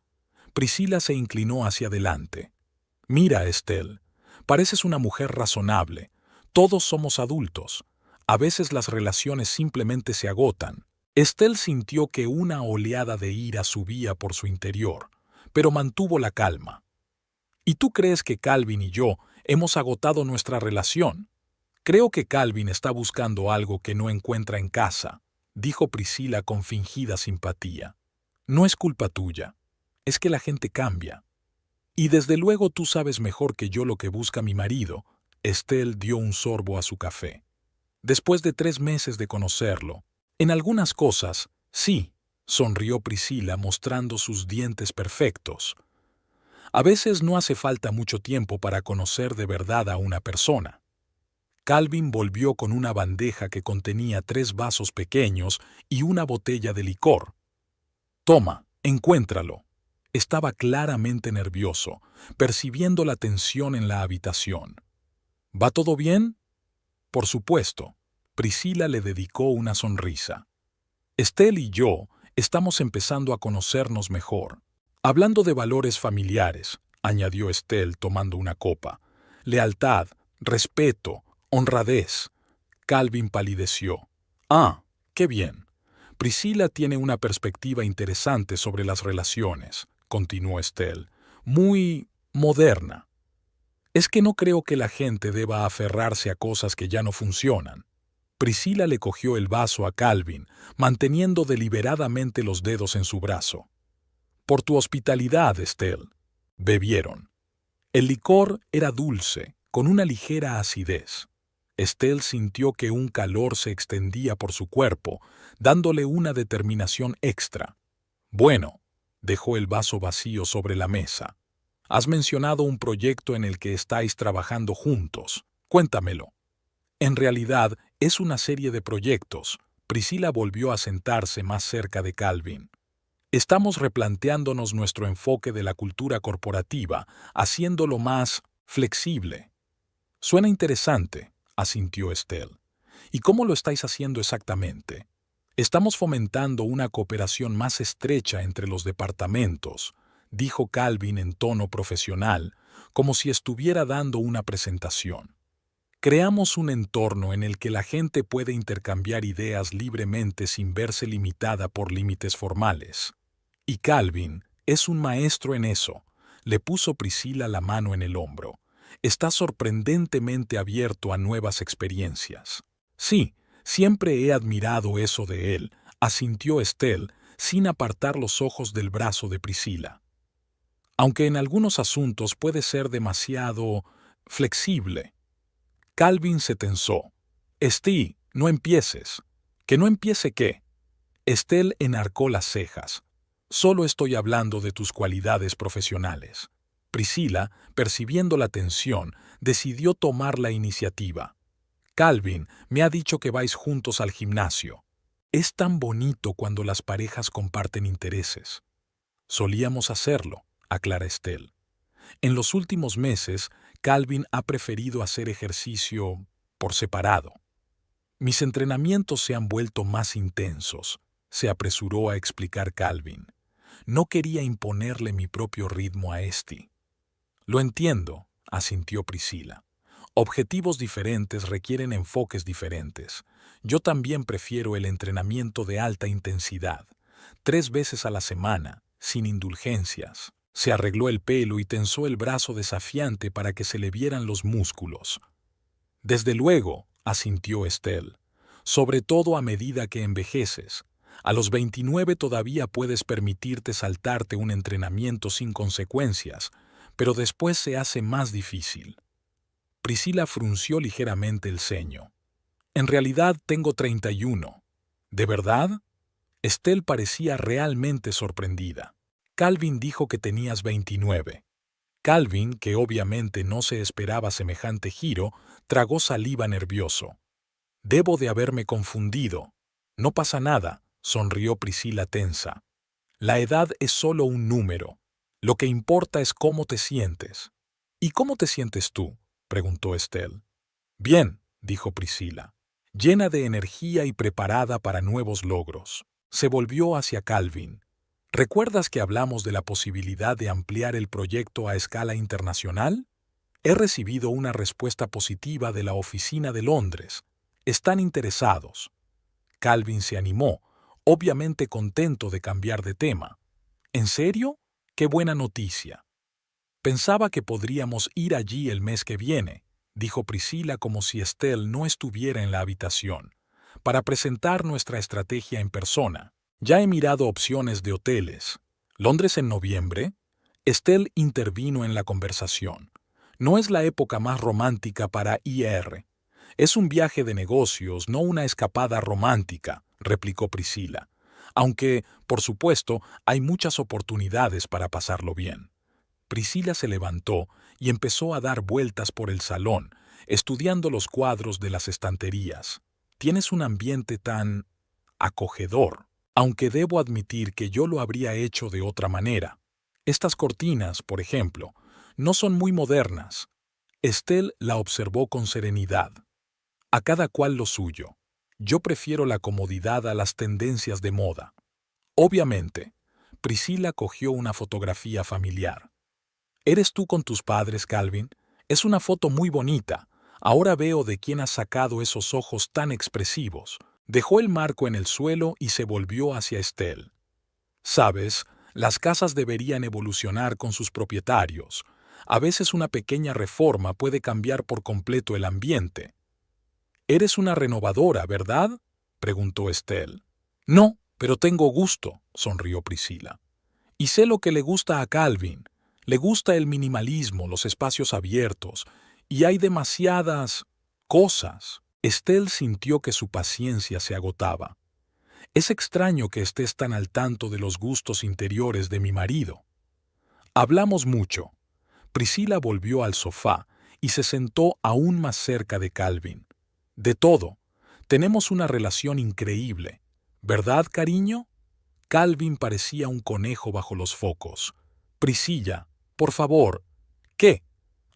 Priscila se inclinó hacia adelante. Mira, Estelle, pareces una mujer razonable. Todos somos adultos. A veces las relaciones simplemente se agotan. Estelle sintió que una oleada de ira subía por su interior, pero mantuvo la calma. ¿Y tú crees que Calvin y yo hemos agotado nuestra relación? Creo que Calvin está buscando algo que no encuentra en casa, dijo Priscila con fingida simpatía. No es culpa tuya, es que la gente cambia. Y desde luego tú sabes mejor que yo lo que busca mi marido. Estelle dio un sorbo a su café. Después de 3 meses de conocerlo, en algunas cosas, sí, sonrió Priscila mostrando sus dientes perfectos. A veces no hace falta mucho tiempo para conocer de verdad a una persona. Calvin volvió con una bandeja que contenía 3 vasos pequeños y una botella de licor. Toma, encuéntralo. Estaba claramente nervioso, percibiendo la tensión en la habitación. ¿Va todo bien? Por supuesto. Priscila le dedicó una sonrisa. Estelle y yo estamos empezando a conocernos mejor. Hablando de valores familiares, añadió Estelle tomando una copa. Lealtad, respeto, honradez. Calvin palideció. Ah, qué bien. Priscila tiene una perspectiva interesante sobre las relaciones, continuó Estelle. Muy moderna. Es que no creo que la gente deba aferrarse a cosas que ya no funcionan. Priscila le cogió el vaso a Calvin, manteniendo deliberadamente los dedos en su brazo. Por tu hospitalidad, Estelle. Bebieron. El licor era dulce, con una ligera acidez. Estelle sintió que un calor se extendía por su cuerpo, dándole una determinación extra. Bueno, Dejó el vaso vacío sobre la mesa. Has mencionado un proyecto en el que estáis trabajando juntos. Cuéntamelo. En realidad, es una serie de proyectos. Priscila volvió a sentarse más cerca de Calvin. Estamos replanteándonos nuestro enfoque de la cultura corporativa, haciéndolo más flexible. Suena interesante, asintió Estelle. ¿Y cómo lo estáis haciendo exactamente? Estamos fomentando una cooperación más estrecha entre los departamentos, dijo Calvin en tono profesional, como si estuviera dando una presentación. Creamos un entorno en el que la gente puede intercambiar ideas libremente sin verse limitada por límites formales. Y Calvin es un maestro en eso, le puso Priscila la mano en el hombro. Está sorprendentemente abierto a nuevas experiencias. Sí, siempre he admirado eso de él, asintió Estelle, sin apartar los ojos del brazo de Priscila. Aunque en algunos asuntos puede ser demasiado flexible. Calvin se tensó. Steve, no empieces. ¿Que no empiece qué? Estelle enarcó las cejas. Solo estoy hablando de tus cualidades profesionales. Priscila, percibiendo la tensión, decidió tomar la iniciativa. Calvin me ha dicho que vais juntos al gimnasio. Es tan bonito cuando las parejas comparten intereses. Solíamos hacerlo, aclara Estelle. En los últimos meses, Calvin ha preferido hacer ejercicio por separado. Mis entrenamientos se han vuelto más intensos, se apresuró a explicar Calvin. No quería imponerle mi propio ritmo a Esti. Lo entiendo, asintió Priscila. Objetivos diferentes requieren enfoques diferentes. Yo también prefiero el entrenamiento de alta intensidad, 3 veces a la semana, sin indulgencias. Se arregló el pelo y tensó el brazo desafiante para que se le vieran los músculos. Desde luego, asintió Estelle, sobre todo a medida que envejeces. A los 29 todavía puedes permitirte saltarte un entrenamiento sin consecuencias, pero después se hace más difícil. Priscila frunció ligeramente el ceño. En realidad tengo 31. ¿De verdad? Estelle parecía realmente sorprendida. Calvin dijo que tenías 29. Calvin, que obviamente no se esperaba semejante giro, tragó saliva nervioso. Debo de haberme confundido. No pasa nada, sonrió Priscila tensa. La edad es solo un número. Lo que importa es cómo te sientes. ¿Y cómo te sientes tú?, preguntó Estelle. Bien, dijo Priscila, llena de energía y preparada para nuevos logros. Se volvió hacia Calvin. ¿Recuerdas que hablamos de la posibilidad de ampliar el proyecto a escala internacional? He recibido una respuesta positiva de la oficina de Londres. Están interesados. Calvin se animó, obviamente contento de cambiar de tema. ¿En serio? ¡Qué buena noticia! Pensaba que podríamos ir allí el mes que viene, dijo Priscila como si Estelle no estuviera en la habitación, para presentar nuestra estrategia en persona. Ya he mirado opciones de hoteles. ¿Londres en noviembre? Estelle intervino en la conversación. No es la época más romántica para IR. Es un viaje de negocios, no una escapada romántica, replicó Priscila. Aunque, por supuesto, hay muchas oportunidades para pasarlo bien. Priscila se levantó y empezó a dar vueltas por el salón, estudiando los cuadros de las estanterías. Tienes un ambiente tan acogedor, aunque debo admitir que yo lo habría hecho de otra manera. Estas cortinas, por ejemplo, no son muy modernas. Estelle la observó con serenidad. A cada cual lo suyo. Yo prefiero la comodidad a las tendencias de moda. Obviamente, Priscila cogió una fotografía familiar. ¿Eres tú con tus padres, Calvin? Es una foto muy bonita. Ahora veo de quién has sacado esos ojos tan expresivos. Dejó el marco en el suelo y se volvió hacia Estelle. Sabes, las casas deberían evolucionar con sus propietarios. A veces una pequeña reforma puede cambiar por completo el ambiente. «Eres una renovadora, ¿verdad?», preguntó Estelle. «No, pero tengo gusto», sonrió Priscila. «Y sé lo que le gusta a Calvin. Le gusta el minimalismo, los espacios abiertos, y hay demasiadas cosas». Estelle sintió que su paciencia se agotaba. Es extraño que estés tan al tanto de los gustos interiores de mi marido. Hablamos mucho. Priscila volvió al sofá y se sentó aún más cerca de Calvin. De todo. Tenemos una relación increíble. ¿Verdad, cariño? Calvin parecía un conejo bajo los focos. Priscilla, por favor. ¿Qué?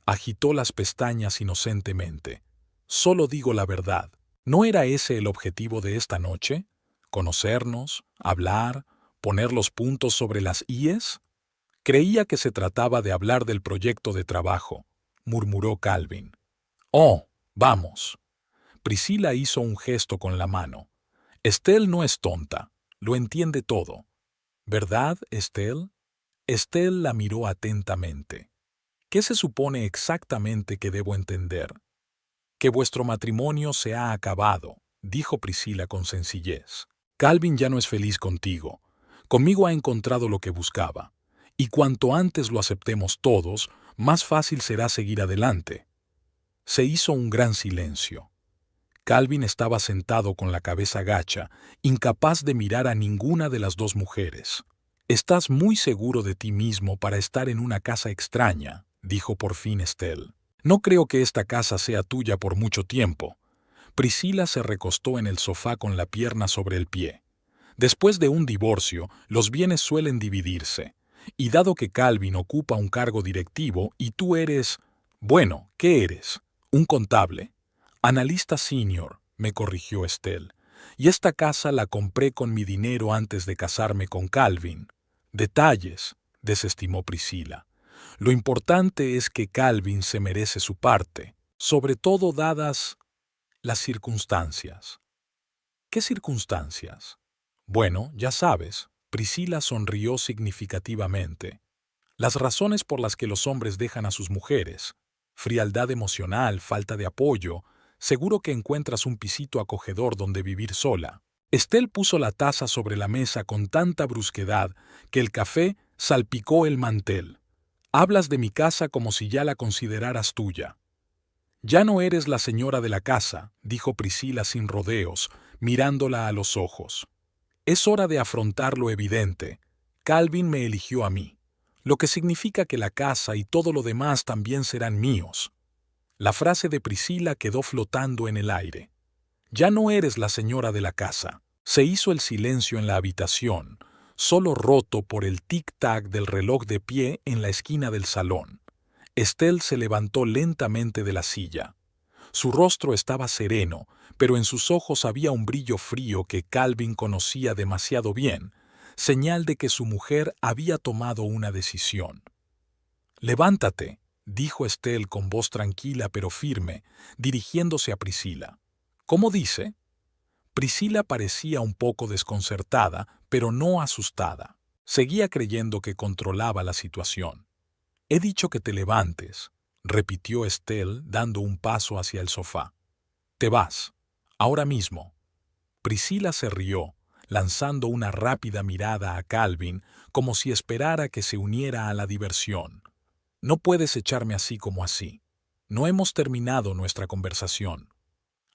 Agitó las pestañas inocentemente. Solo digo la verdad. ¿No era ese el objetivo de esta noche? ¿Conocernos, hablar, poner los puntos sobre las íes? Creía que se trataba de hablar del proyecto de trabajo, murmuró Calvin. Oh, vamos. Priscila hizo un gesto con la mano. Estelle no es tonta, lo entiende todo. ¿Verdad, Estelle? Estelle la miró atentamente. ¿Qué se supone exactamente que debo entender? Que vuestro matrimonio se ha acabado, dijo Priscila con sencillez. Calvin ya no es feliz contigo. Conmigo ha encontrado lo que buscaba. Y cuanto antes lo aceptemos todos, más fácil será seguir adelante. Se hizo un gran silencio. Calvin estaba sentado con la cabeza gacha, incapaz de mirar a ninguna de las dos mujeres. «Estás muy seguro de ti mismo para estar en una casa extraña», dijo por fin Estelle. «No creo que esta casa sea tuya por mucho tiempo». Priscila se recostó en el sofá con la pierna sobre el pie. Después de un divorcio, los bienes suelen dividirse. Y dado que Calvin ocupa un cargo directivo y tú eres... Bueno, ¿qué eres? Un contable. Analista senior, me corrigió Estelle. Y esta casa la compré con mi dinero antes de casarme con Calvin. Detalles, desestimó Priscila. Lo importante es que Calvin se merece su parte, sobre todo dadas las circunstancias. ¿Qué circunstancias? Bueno, ya sabes, Priscila sonrió significativamente. Las razones por las que los hombres dejan a sus mujeres. Frialdad emocional, falta de apoyo. Seguro que encuentras un pisito acogedor donde vivir sola. Estelle puso la taza sobre la mesa con tanta brusquedad que el café salpicó el mantel. Hablas de mi casa como si ya la consideraras tuya. Ya no eres la señora de la casa, dijo Priscila sin rodeos, mirándola a los ojos. Es hora de afrontar lo evidente. Calvin me eligió a mí, lo que significa que la casa y todo lo demás también serán míos. La frase de Priscila quedó flotando en el aire. Ya no eres la señora de la casa. Se hizo el silencio en la habitación, solo roto por el tic-tac del reloj de pie en la esquina del salón. Estelle se levantó lentamente de la silla. Su rostro estaba sereno, pero en sus ojos había un brillo frío que Calvin conocía demasiado bien, señal de que su mujer había tomado una decisión. «Levántate», dijo Estelle con voz tranquila pero firme, dirigiéndose a Priscila. «¿Cómo dice?» Priscila parecía un poco desconcertada, pero no asustada. Seguía creyendo que controlaba la situación. «He dicho que te levantes», repitió Estelle dando un paso hacia el sofá. «Te vas. Ahora mismo». Priscila se rió, lanzando una rápida mirada a Calvin como si esperara que se uniera a la diversión. «No puedes echarme así como así. No hemos terminado nuestra conversación».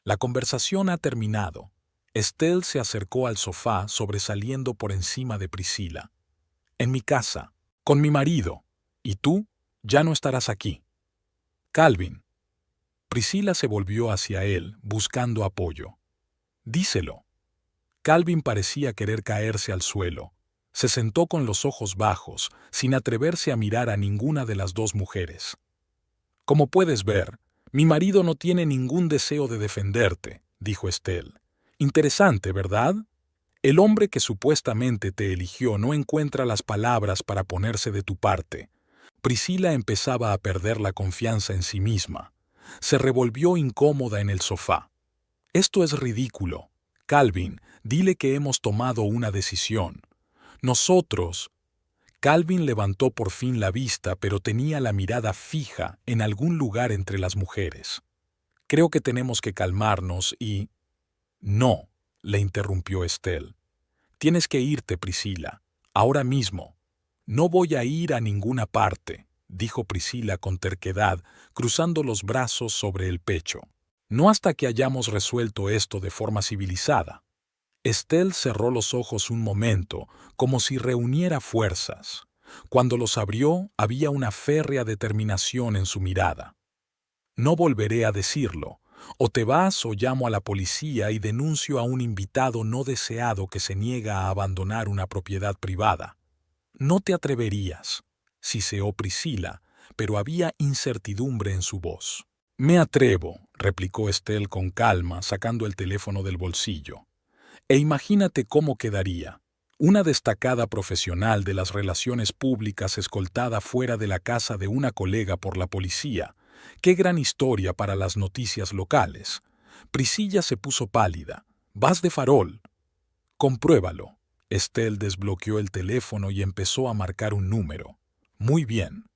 La conversación ha terminado. Estelle se acercó al sofá sobresaliendo por encima de Priscila. «En mi casa, con mi marido. Y tú ya no estarás aquí». «Calvin». Priscila se volvió hacia él, buscando apoyo. «Díselo». Calvin parecía querer caerse al suelo. Se sentó con los ojos bajos, sin atreverse a mirar a ninguna de las dos mujeres. «Como puedes ver, mi marido no tiene ningún deseo de defenderte», dijo Estelle. «Interesante, ¿verdad? El hombre que supuestamente te eligió no encuentra las palabras para ponerse de tu parte». Priscila empezaba a perder la confianza en sí misma. Se revolvió incómoda en el sofá. «Esto es ridículo. Calvin, dile que hemos tomado una decisión. Nosotros...» Calvin levantó por fin la vista, pero tenía la mirada fija en algún lugar entre las mujeres. «Creo que tenemos que calmarnos y...» «No», le interrumpió Estelle. «Tienes que irte, Priscila, ahora mismo». «No voy a ir a ninguna parte», dijo Priscila con terquedad, cruzando los brazos sobre el pecho. «No hasta que hayamos resuelto esto de forma civilizada». Estelle cerró los ojos un momento, como si reuniera fuerzas. Cuando los abrió, había una férrea determinación en su mirada. No volveré a decirlo. O te vas o llamo a la policía y denuncio a un invitado no deseado que se niega a abandonar una propiedad privada. No te atreverías, siseó Priscila, pero había incertidumbre en su voz. Me atrevo, replicó Estelle con calma, sacando el teléfono del bolsillo. E imagínate cómo quedaría. Una destacada profesional de las relaciones públicas escoltada fuera de la casa de una colega por la policía. ¡Qué gran historia para las noticias locales! Priscilla se puso pálida. «Vas de farol». «Compruébalo». Estelle desbloqueó el teléfono y empezó a marcar un número. «Muy bien».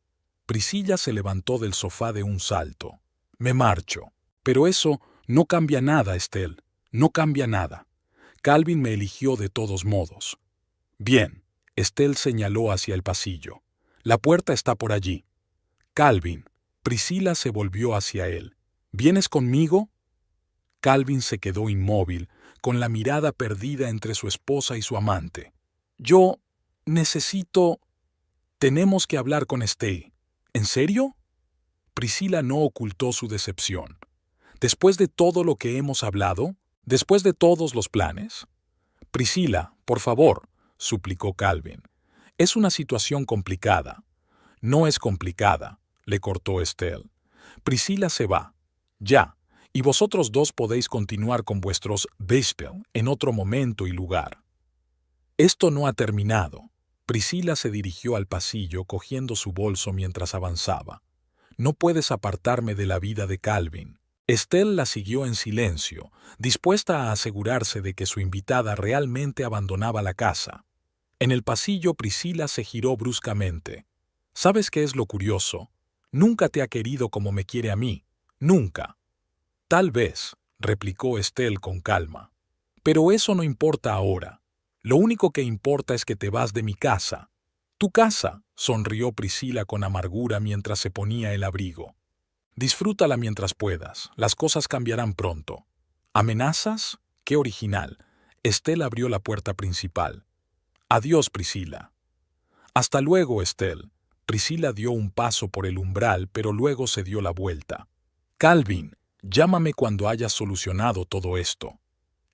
Priscilla se levantó del sofá de un salto. «Me marcho». «Pero eso no cambia nada, Estelle. No cambia nada. Calvin me eligió de todos modos». «Bien». Estelle señaló hacia el pasillo. «La puerta está por allí». «Calvin». Priscila se volvió hacia él. «¿Vienes conmigo?» Calvin se quedó inmóvil, con la mirada perdida entre su esposa y su amante. «Yo necesito... Tenemos que hablar con Estelle». «¿En serio?» Priscila no ocultó su decepción. «¿Después de todo lo que hemos hablado? ¿Después de todos los planes?» «Priscila, por favor», suplicó Calvin. «Es una situación complicada». «No es complicada», le cortó Estelle. «Priscila se va. Ya. Y vosotros dos podéis continuar con vuestros Vespel en otro momento y lugar». «Esto no ha terminado». Priscila se dirigió al pasillo cogiendo su bolso mientras avanzaba. «No puedes apartarme de la vida de Calvin». Estelle la siguió en silencio, dispuesta a asegurarse de que su invitada realmente abandonaba la casa. En el pasillo Priscila se giró bruscamente. «¿Sabes qué es lo curioso? Nunca te ha querido como me quiere a mí. Nunca». «Tal vez», replicó Estelle con calma. «Pero eso no importa ahora. Lo único que importa es que te vas de mi casa». «¿Tu casa?», sonrió Priscila con amargura mientras se ponía el abrigo. «Disfrútala mientras puedas. Las cosas cambiarán pronto». «¿Amenazas? Qué original». Estelle abrió la puerta principal. «Adiós, Priscila». «Hasta luego, Estelle». Priscila dio un paso por el umbral, pero luego se dio la vuelta. «Calvin, llámame cuando hayas solucionado todo esto».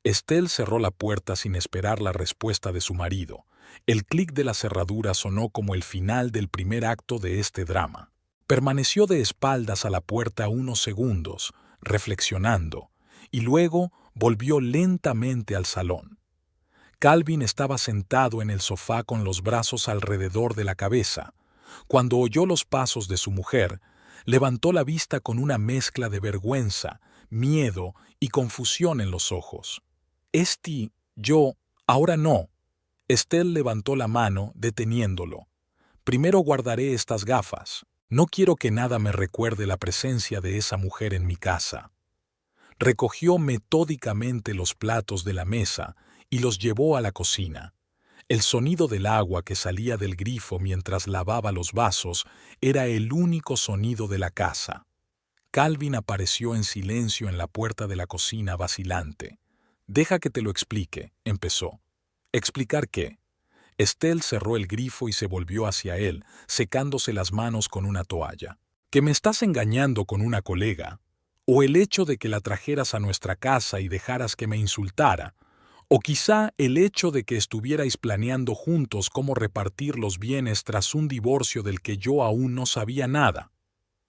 Estelle cerró la puerta sin esperar la respuesta de su marido. El clic de la cerradura sonó como el final del primer acto de este drama. Permaneció de espaldas a la puerta unos segundos, reflexionando, y luego volvió lentamente al salón. Calvin estaba sentado en el sofá con los brazos alrededor de la cabeza. Cuando oyó los pasos de su mujer, levantó la vista con una mezcla de vergüenza, miedo y confusión en los ojos. Yo, ahora no». Estelle levantó la mano, deteniéndolo. «Primero guardaré estas gafas. No quiero que nada me recuerde la presencia de esa mujer en mi casa». Recogió metódicamente los platos de la mesa y los llevó a la cocina. El sonido del agua que salía del grifo mientras lavaba los vasos era el único sonido de la casa. Calvin apareció en silencio en la puerta de la cocina vacilante. «Deja que te lo explique», empezó. «¿Explicar qué?» Estelle cerró el grifo y se volvió hacia él, secándose las manos con una toalla. «¿Que me estás engañando con una colega? ¿O el hecho de que la trajeras a nuestra casa y dejaras que me insultara? ¿O quizá el hecho de que estuvierais planeando juntos cómo repartir los bienes tras un divorcio del que yo aún no sabía nada?»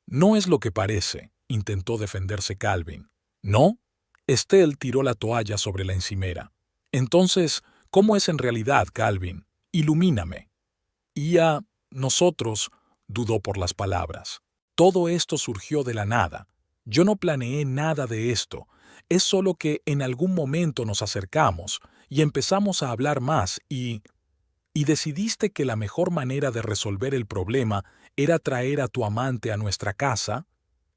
«No es lo que parece», intentó defenderse Calvin. «¿No?» Estelle tiró la toalla sobre la encimera. «Entonces, ¿cómo es en realidad, Calvin? Ilumíname». «Y a nosotros», dudó por las palabras. «Todo esto surgió de la nada. Yo no planeé nada de esto. Es solo que en algún momento nos acercamos y empezamos a hablar más y decidiste que la mejor manera de resolver el problema era traer a tu amante a nuestra casa».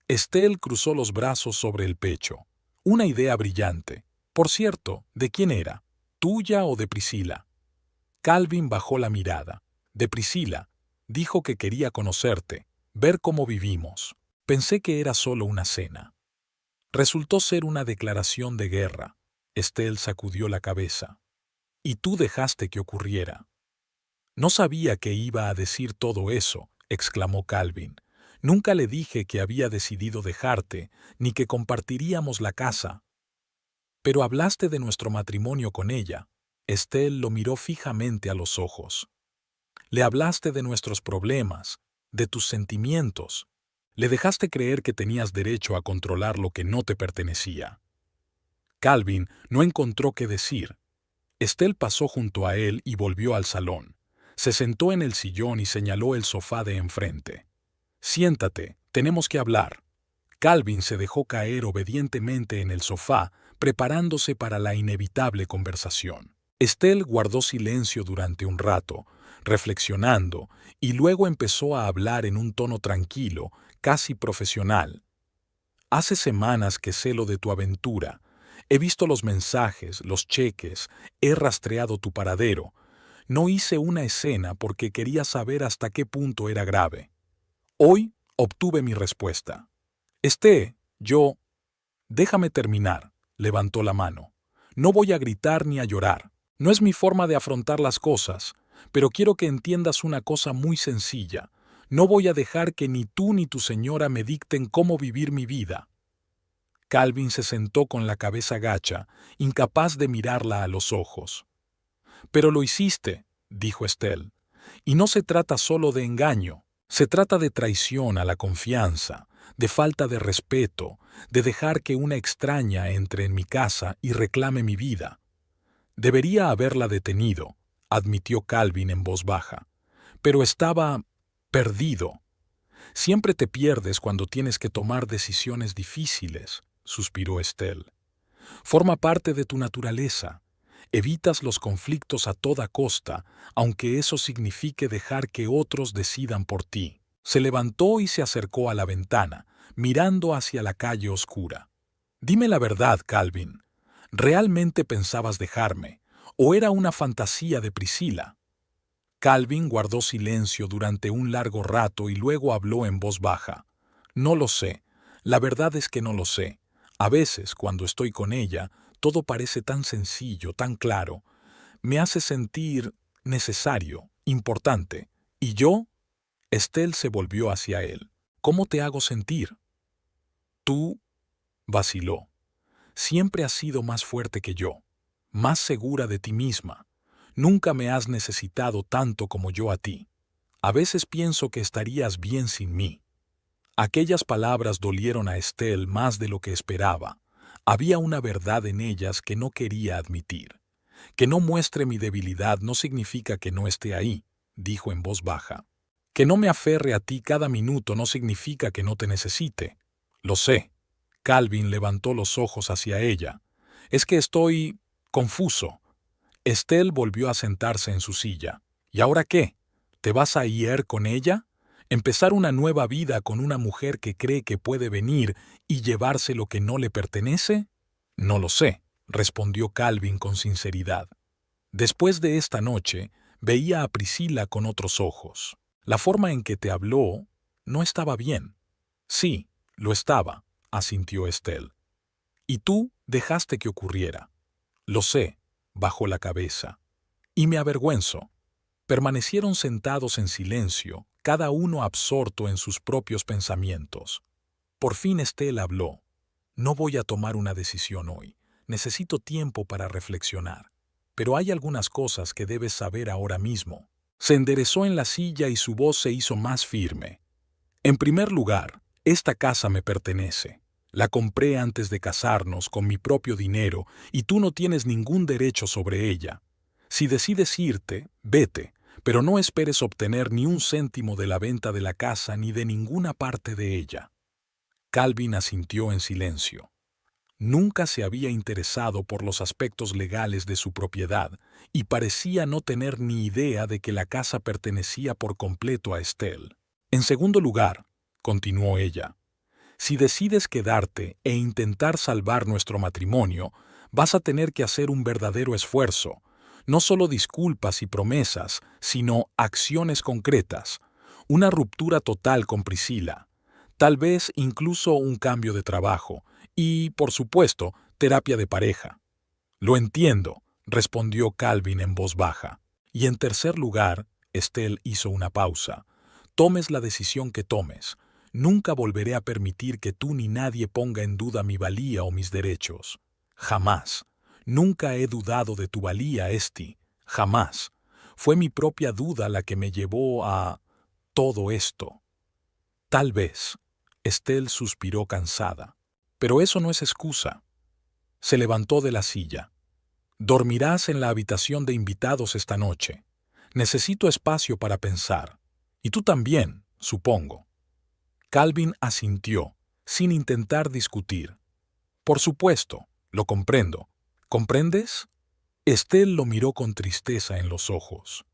Estelle cruzó los brazos sobre el pecho. «Una idea brillante. Por cierto, ¿de quién era? ¿Tuya o de Priscila?» Calvin bajó la mirada. «De Priscila. Dijo que quería conocerte, ver cómo vivimos. Pensé que era solo una cena». Resultó ser una declaración de guerra. Estelle sacudió la cabeza. Y tú dejaste que ocurriera. No sabía que iba a decir todo eso, exclamó Calvin. Nunca le dije que había decidido dejarte, ni que compartiríamos la casa. Pero hablaste de nuestro matrimonio con ella. Estelle lo miró fijamente a los ojos. Le hablaste de nuestros problemas, de tus sentimientos. Le dejaste creer que tenías derecho a controlar lo que no te pertenecía. Calvin no encontró qué decir. Estelle pasó junto a él y volvió al salón. Se sentó en el sillón y señaló el sofá de enfrente. Siéntate, tenemos que hablar. Calvin se dejó caer obedientemente en el sofá, preparándose para la inevitable conversación. Estelle guardó silencio durante un rato, reflexionando, y luego empezó a hablar en un tono tranquilo, casi profesional. Hace semanas que sé lo de tu aventura. He visto los mensajes, los cheques, he rastreado tu paradero. No hice una escena porque quería saber hasta qué punto era grave. Hoy obtuve mi respuesta. Yo... Déjame terminar, levantó la mano. No voy a gritar ni a llorar. No es mi forma de afrontar las cosas, pero quiero que entiendas una cosa muy sencilla. No voy a dejar que ni tú ni tu señora me dicten cómo vivir mi vida. Calvin se sentó con la cabeza gacha, incapaz de mirarla a los ojos. Pero lo hiciste, dijo Estelle. Y no se trata solo de engaño, se trata de traición a la confianza, de falta de respeto, de dejar que una extraña entre en mi casa y reclame mi vida. Debería haberla detenido, admitió Calvin en voz baja. Pero estaba perdido. Siempre te pierdes cuando tienes que tomar decisiones difíciles, suspiró Estelle. Forma parte de tu naturaleza. Evitas los conflictos a toda costa, aunque eso signifique dejar que otros decidan por ti. Se levantó y se acercó a la ventana, mirando hacia la calle oscura. Dime la verdad, Calvin. ¿Realmente pensabas dejarme? ¿O era una fantasía de Priscila? Calvin guardó silencio durante un largo rato y luego habló en voz baja. No lo sé. La verdad es que no lo sé. A veces, cuando estoy con ella, todo parece tan sencillo, tan claro. Me hace sentir necesario, importante. ¿Y yo? Estelle se volvió hacia él. ¿Cómo te hago sentir? Tú, vaciló. Siempre has sido más fuerte que yo, más segura de ti misma. Nunca me has necesitado tanto como yo a ti. A veces pienso que estarías bien sin mí. Aquellas palabras dolieron a Estelle más de lo que esperaba. Había una verdad en ellas que no quería admitir. Que no muestre mi debilidad no significa que no esté ahí, dijo en voz baja. Que no me aferre a ti cada minuto no significa que no te necesite. Lo sé. Calvin levantó los ojos hacia ella. Es que estoy confuso. Estelle volvió a sentarse en su silla. ¿Y ahora qué? ¿Te vas a ir con ella? ¿Empezar una nueva vida con una mujer que cree que puede venir y llevarse lo que no le pertenece? No lo sé, respondió Calvin con sinceridad. Después de esta noche, veía a Priscila con otros ojos. La forma en que te habló no estaba bien. Sí, lo estaba, asintió Estelle. Y tú dejaste que ocurriera. Lo sé, bajó la cabeza. Y me avergüenzo. Permanecieron sentados en silencio, cada uno absorto en sus propios pensamientos. Por fin Estelle habló. No voy a tomar una decisión hoy. Necesito tiempo para reflexionar. Pero hay algunas cosas que debes saber ahora mismo. Se enderezó en la silla y su voz se hizo más firme. En primer lugar, esta casa me pertenece. La compré antes de casarnos con mi propio dinero y tú no tienes ningún derecho sobre ella. Si decides irte, vete, pero no esperes obtener ni un céntimo de la venta de la casa ni de ninguna parte de ella. Calvin asintió en silencio. Nunca se había interesado por los aspectos legales de su propiedad y parecía no tener ni idea de que la casa pertenecía por completo a Estelle. En segundo lugar, continuó ella, si decides quedarte e intentar salvar nuestro matrimonio, vas a tener que hacer un verdadero esfuerzo, no solo disculpas y promesas, sino acciones concretas, una ruptura total con Priscila, tal vez incluso un cambio de trabajo y, por supuesto, terapia de pareja. Lo entiendo, respondió Calvin en voz baja. Y en tercer lugar, Estelle hizo una pausa. Tomes la decisión que tomes. Nunca volveré a permitir que tú ni nadie ponga en duda mi valía o mis derechos. Jamás. Nunca he dudado de tu valía, Esti. Jamás. Fue mi propia duda la que me llevó a todo esto. Tal vez. Estelle suspiró cansada. Pero eso no es excusa. Se levantó de la silla. Dormirás en la habitación de invitados esta noche. Necesito espacio para pensar. Y tú también, supongo. Calvin asintió, sin intentar discutir. Por supuesto, lo comprendo. ¿Comprendes? Estelle lo miró con tristeza en los ojos.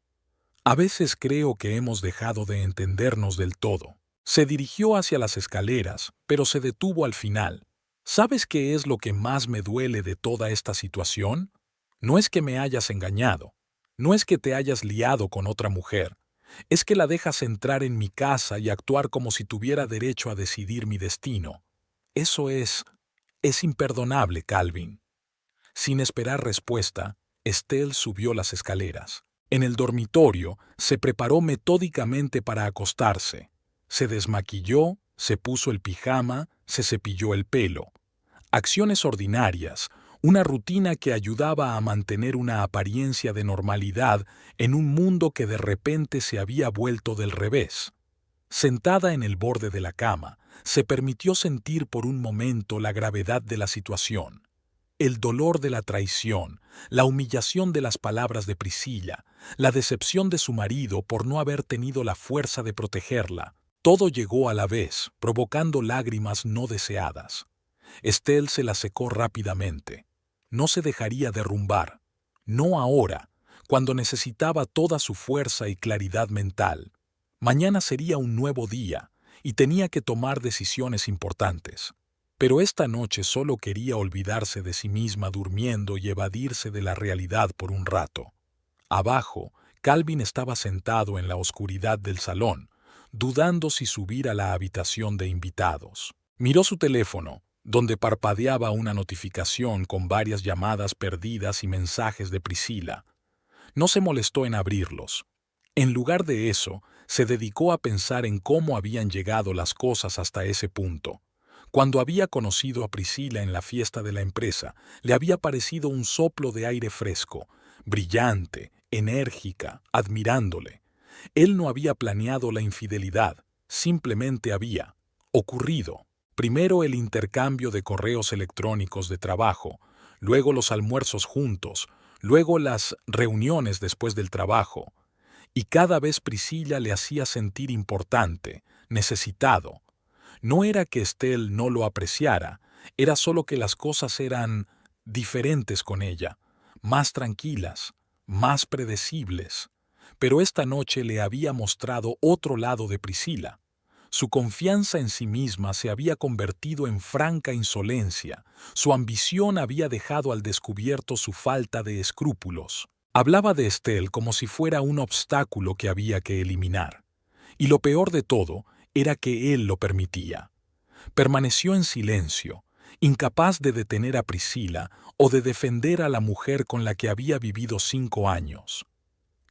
A veces creo que hemos dejado de entendernos del todo. Se dirigió hacia las escaleras, pero se detuvo al final. ¿Sabes qué es lo que más me duele de toda esta situación? No es que me hayas engañado, no es que te hayas liado con otra mujer, es que la dejas entrar en mi casa y actuar como si tuviera derecho a decidir mi destino. Eso es imperdonable, Calvin. Sin esperar respuesta, Estelle subió las escaleras. En el dormitorio se preparó metódicamente para acostarse. Se desmaquilló, se puso el pijama, se cepilló el pelo. Acciones ordinarias, una rutina que ayudaba a mantener una apariencia de normalidad en un mundo que de repente se había vuelto del revés. Sentada en el borde de la cama, se permitió sentir por un momento la gravedad de la situación. El dolor de la traición, la humillación de las palabras de Priscilla, la decepción de su marido por no haber tenido la fuerza de protegerla, todo llegó a la vez, provocando lágrimas no deseadas. Estelle se las secó rápidamente. No se dejaría derrumbar. No ahora, cuando necesitaba toda su fuerza y claridad mental. Mañana sería un nuevo día y tenía que tomar decisiones importantes. Pero esta noche solo quería olvidarse de sí misma durmiendo y evadirse de la realidad por un rato. Abajo, Calvin estaba sentado en la oscuridad del salón, dudando si subir a la habitación de invitados. Miró su teléfono, donde parpadeaba una notificación con varias llamadas perdidas y mensajes de Priscilla. No se molestó en abrirlos. En lugar de eso, se dedicó a pensar en cómo habían llegado las cosas hasta ese punto. Cuando había conocido a Priscilla en la fiesta de la empresa, le había parecido un soplo de aire fresco, brillante, enérgica, admirándole. Él no había planeado la infidelidad, simplemente había ocurrido. Primero el intercambio de correos electrónicos de trabajo, luego los almuerzos juntos, luego las reuniones después del trabajo. Y cada vez Priscilla le hacía sentir importante, necesitado. No era que Estelle no lo apreciara, era solo que las cosas eran diferentes con ella, más tranquilas, más predecibles. Pero esta noche le había mostrado otro lado de Priscilla. Su confianza en sí misma se había convertido en franca insolencia, su ambición había dejado al descubierto su falta de escrúpulos. Hablaba de Estelle como si fuera un obstáculo que había que eliminar. Y lo peor de todo era que él lo permitía. Permaneció en silencio, incapaz de detener a Priscilla o de defender a la mujer con la que había vivido 5 años.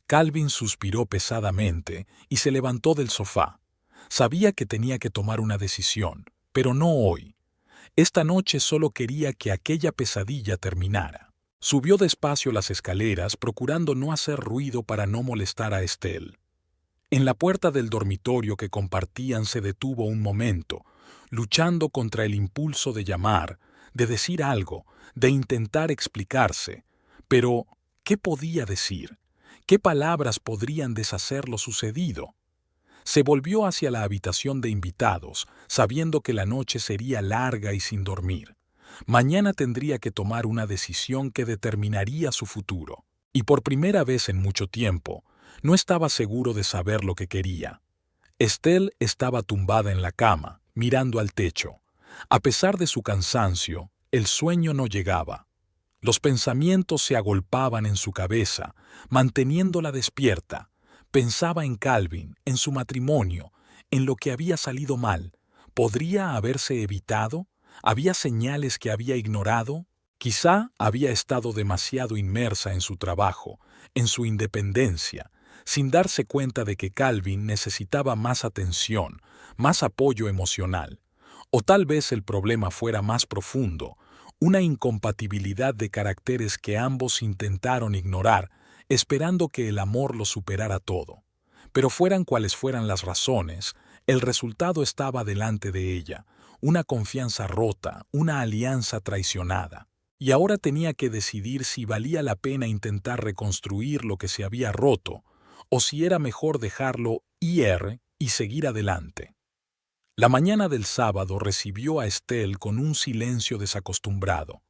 Calvin suspiró pesadamente y se levantó del sofá. Sabía que tenía que tomar una decisión, pero no hoy. Esta noche solo quería que aquella pesadilla terminara. Subió despacio las escaleras, procurando no hacer ruido para no molestar a Estelle. En la puerta del dormitorio que compartían se detuvo un momento, luchando contra el impulso de llamar, de decir algo, de intentar explicarse. Pero, ¿qué podía decir? ¿Qué palabras podrían deshacer lo sucedido? Se volvió hacia la habitación de invitados, sabiendo que la noche sería larga y sin dormir. Mañana tendría que tomar una decisión que determinaría su futuro. Y por primera vez en mucho tiempo, no estaba seguro de saber lo que quería. Estelle estaba tumbada en la cama, mirando al techo. A pesar de su cansancio, el sueño no llegaba. Los pensamientos se agolpaban en su cabeza, manteniéndola despierta. Pensaba en Calvin, en su matrimonio, en lo que había salido mal. ¿Podría haberse evitado? ¿Había señales que había ignorado? Quizá había estado demasiado inmersa en su trabajo, en su independencia, sin darse cuenta de que Calvin necesitaba más atención, más apoyo emocional. O tal vez el problema fuera más profundo, una incompatibilidad de caracteres que ambos intentaron ignorar, esperando que el amor lo superara todo. Pero fueran cuales fueran las razones, el resultado estaba delante de ella, una confianza rota, una alianza traicionada. Y ahora tenía que decidir si valía la pena intentar reconstruir lo que se había roto, o si era mejor dejarlo ir y seguir adelante. La mañana del sábado recibió a Estelle con un silencio desacostumbrado.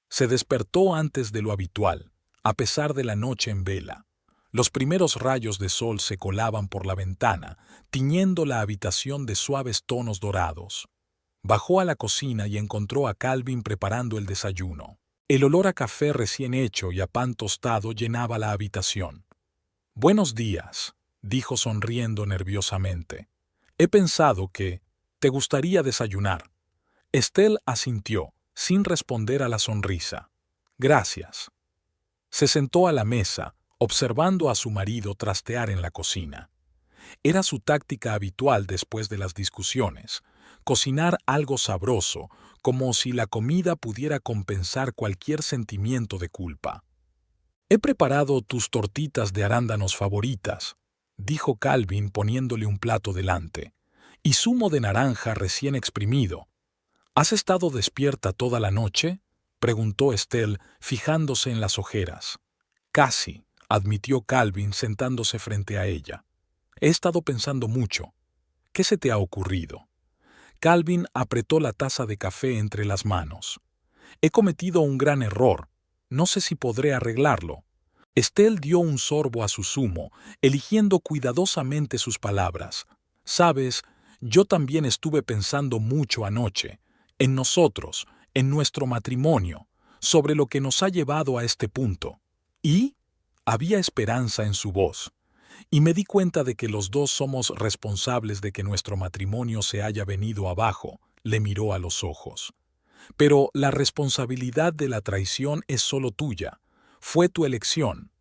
Se despertó antes de lo habitual, a pesar de la noche en vela. Los primeros rayos de sol se colaban por la ventana, tiñendo la habitación de suaves tonos dorados. Bajó a la cocina y encontró a Calvin preparando el desayuno. El olor a café recién hecho y a pan tostado llenaba la habitación. «Buenos días», dijo sonriendo nerviosamente. «He pensado que te gustaría desayunar». Estelle asintió, sin responder a la sonrisa. «Gracias». Se sentó a la mesa, observando a su marido trastear en la cocina. Era su táctica habitual después de las discusiones, cocinar algo sabroso, como si la comida pudiera compensar cualquier sentimiento de culpa. «He preparado tus tortitas de arándanos favoritas», dijo Calvin poniéndole un plato delante, «y zumo de naranja recién exprimido». «¿Has estado despierta toda la noche?», preguntó Estelle, fijándose en las ojeras. «Casi», admitió Calvin sentándose frente a ella. «He estado pensando mucho. ¿Qué se te ha ocurrido?». Calvin apretó la taza de café entre las manos. «He cometido un gran error. No sé si podré arreglarlo». Estelle dio un sorbo a su zumo, eligiendo cuidadosamente sus palabras. «Sabes, yo también estuve pensando mucho anoche, en nosotros, en nuestro matrimonio, sobre lo que nos ha llevado a este punto. Y había esperanza en su voz. Y me di cuenta de que los dos somos responsables de que nuestro matrimonio se haya venido abajo», le miró a los ojos. «Pero la responsabilidad de la traición es solo tuya. Fue tu elección».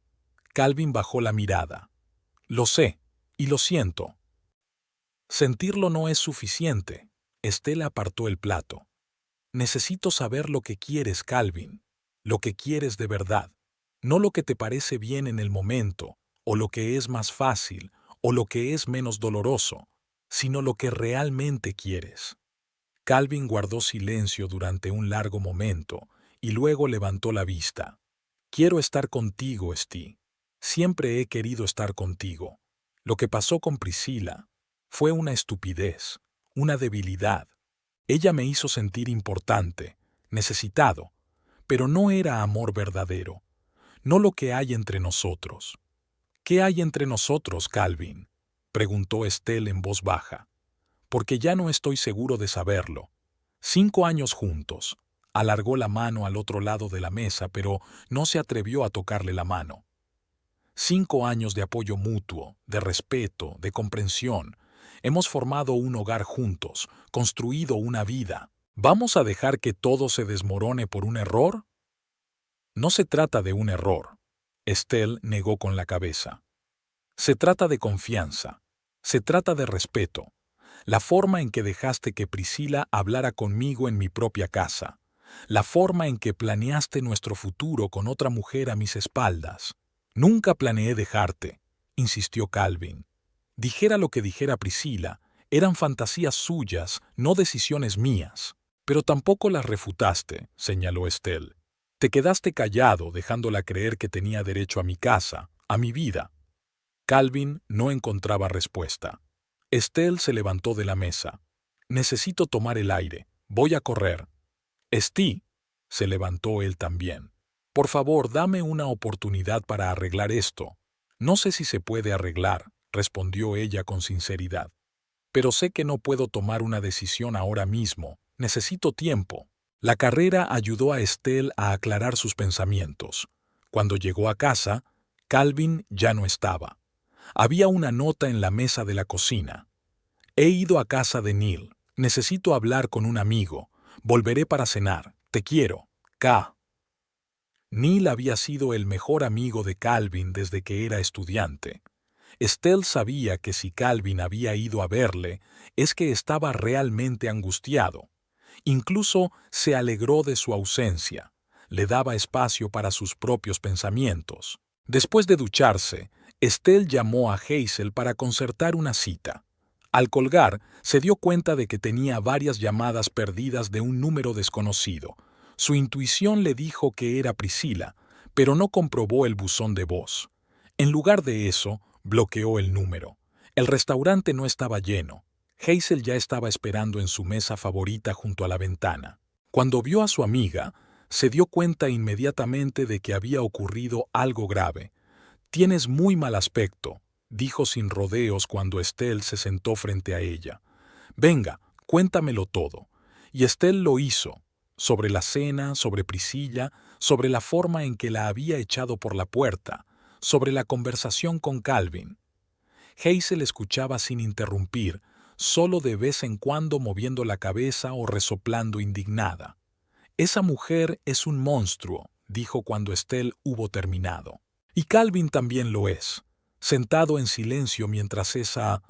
Calvin bajó la mirada. «Lo sé, y lo siento». «Sentirlo no es suficiente». Estelle apartó el plato. «Necesito saber lo que quieres, Calvin, lo que quieres de verdad, no lo que te parece bien en el momento, o lo que es más fácil, o lo que es menos doloroso, sino lo que realmente quieres». Calvin guardó silencio durante un largo momento y luego levantó la vista. «Quiero estar contigo, Steve. Siempre he querido estar contigo. Lo que pasó con Priscilla fue una estupidez, una debilidad. Ella me hizo sentir importante, necesitado, pero no era amor verdadero, no lo que hay entre nosotros». «¿Qué hay entre nosotros, Calvin?», preguntó Estelle en voz baja. «Porque ya no estoy seguro de saberlo. 5 años juntos». Alargó la mano al otro lado de la mesa, pero no se atrevió a tocarle la mano. 5 años de apoyo mutuo, de respeto, de comprensión. Hemos formado un hogar juntos, construido una vida. ¿Vamos a dejar que todo se desmorone por un error? No se trata de un error. Estelle negó con la cabeza. Se trata de confianza. Se trata de respeto. La forma en que dejaste que Priscilla hablara conmigo en mi propia casa. La forma en que planeaste nuestro futuro con otra mujer a mis espaldas. «Nunca planeé dejarte», insistió Calvin. «Dijera lo que dijera Priscilla, eran fantasías suyas, no decisiones mías». «Pero tampoco las refutaste», señaló Estelle. «Te quedaste callado, dejándola creer que tenía derecho a mi casa, a mi vida». Calvin no encontraba respuesta. Estelle se levantó de la mesa. «Necesito tomar el aire. Voy a correr». «Steve», se levantó él también. «Por favor, dame una oportunidad para arreglar esto». «No sé si se puede arreglar», respondió ella con sinceridad. «Pero sé que no puedo tomar una decisión ahora mismo. Necesito tiempo». La carrera ayudó a Estelle a aclarar sus pensamientos. Cuando llegó a casa, Calvin ya no estaba. Había una nota en la mesa de la cocina. «He ido a casa de Neil. Necesito hablar con un amigo. Volveré para cenar. Te quiero. K». Neil había sido el mejor amigo de Calvin desde que era estudiante. Estelle sabía que si Calvin había ido a verle, es que estaba realmente angustiado. Incluso se alegró de su ausencia. Le daba espacio para sus propios pensamientos. Después de ducharse, Estelle llamó a Hazel para concertar una cita. Al colgar, se dio cuenta de que tenía varias llamadas perdidas de un número desconocido. Su intuición le dijo que era Priscilla, pero no comprobó el buzón de voz. En lugar de eso, bloqueó el número. El restaurante no estaba lleno. Hazel ya estaba esperando en su mesa favorita junto a la ventana. Cuando vio a su amiga, se dio cuenta inmediatamente de que había ocurrido algo grave. «Tienes muy mal aspecto», dijo sin rodeos cuando Estelle se sentó frente a ella. «Venga, cuéntamelo todo». Y Estelle lo hizo. Sobre la cena, sobre Priscilla, sobre la forma en que la había echado por la puerta, sobre la conversación con Calvin. Hazel escuchaba sin interrumpir, solo de vez en cuando moviendo la cabeza o resoplando indignada. «Esa mujer es un monstruo», dijo cuando Estelle hubo terminado. «Y Calvin también lo es», sentado en silencio mientras esa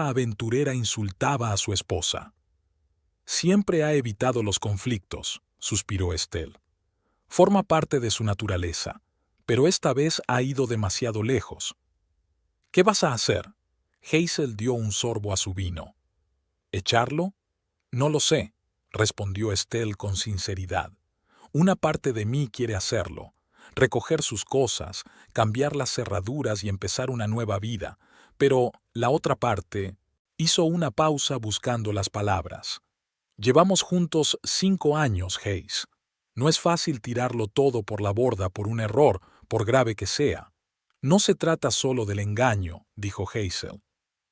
aventurera insultaba a su esposa. «Siempre ha evitado los conflictos», suspiró Estelle. «Forma parte de su naturaleza, pero esta vez ha ido demasiado lejos». «¿Qué vas a hacer?» Hazel dio un sorbo a su vino. «¿Echarlo? No lo sé», respondió Estelle con sinceridad. «Una parte de mí quiere hacerlo, recoger sus cosas, cambiar las cerraduras y empezar una nueva vida, pero la otra parte...» Hizo una pausa buscando las palabras. «Llevamos juntos 5 años, Hayes. No es fácil tirarlo todo por la borda por un error, por grave que sea. No se trata solo del engaño», dijo Hazel.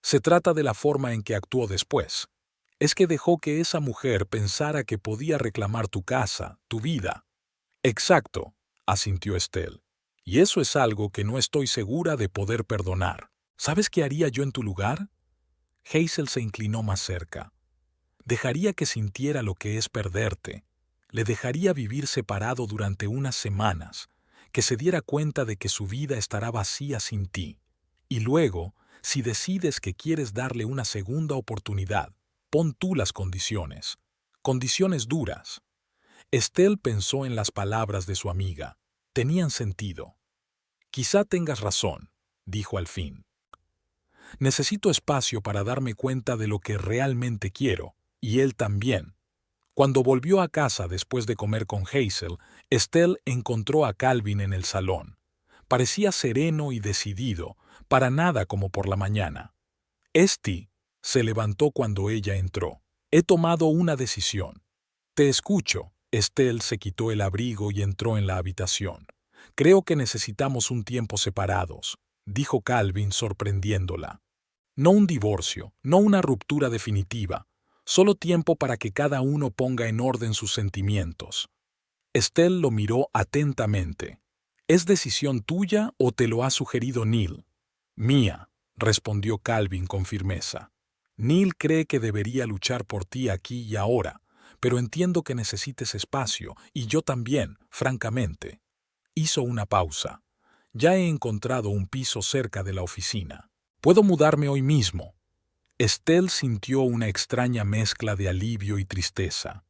«Se trata de la forma en que actuó después. Es que dejó que esa mujer pensara que podía reclamar tu casa, tu vida». «Exacto», asintió Estelle. «Y eso es algo que no estoy segura de poder perdonar. ¿Sabes qué haría yo en tu lugar?» Hazel se inclinó más cerca. «Dejaría que sintiera lo que es perderte. Le dejaría vivir separado durante unas semanas, que se diera cuenta de que su vida estará vacía sin ti. Y luego, si decides que quieres darle una segunda oportunidad, pon tú las condiciones. Condiciones duras». Estelle pensó en las palabras de su amiga. Tenían sentido. «Quizá tengas razón», dijo al fin. «Necesito espacio para darme cuenta de lo que realmente quiero, y él también». Cuando volvió a casa después de comer con Hazel, Estelle encontró a Calvin en el salón. Parecía sereno y decidido, para nada como por la mañana. «Esti», se levantó cuando ella entró. «He tomado una decisión». «Te escucho». Estelle se quitó el abrigo y entró en la habitación. «Creo que necesitamos un tiempo separados», dijo Calvin sorprendiéndola. «No un divorcio, no una ruptura definitiva, solo tiempo para que cada uno ponga en orden sus sentimientos». Estelle lo miró atentamente. «¿Es decisión tuya o te lo ha sugerido Neil?» «Mía», respondió Calvin con firmeza. «Neil cree que debería luchar por ti aquí y ahora, pero entiendo que necesites espacio, y yo también, francamente». Hizo una pausa. «Ya he encontrado un piso cerca de la oficina. Puedo mudarme hoy mismo». Estelle sintió una extraña mezcla de alivio y tristeza.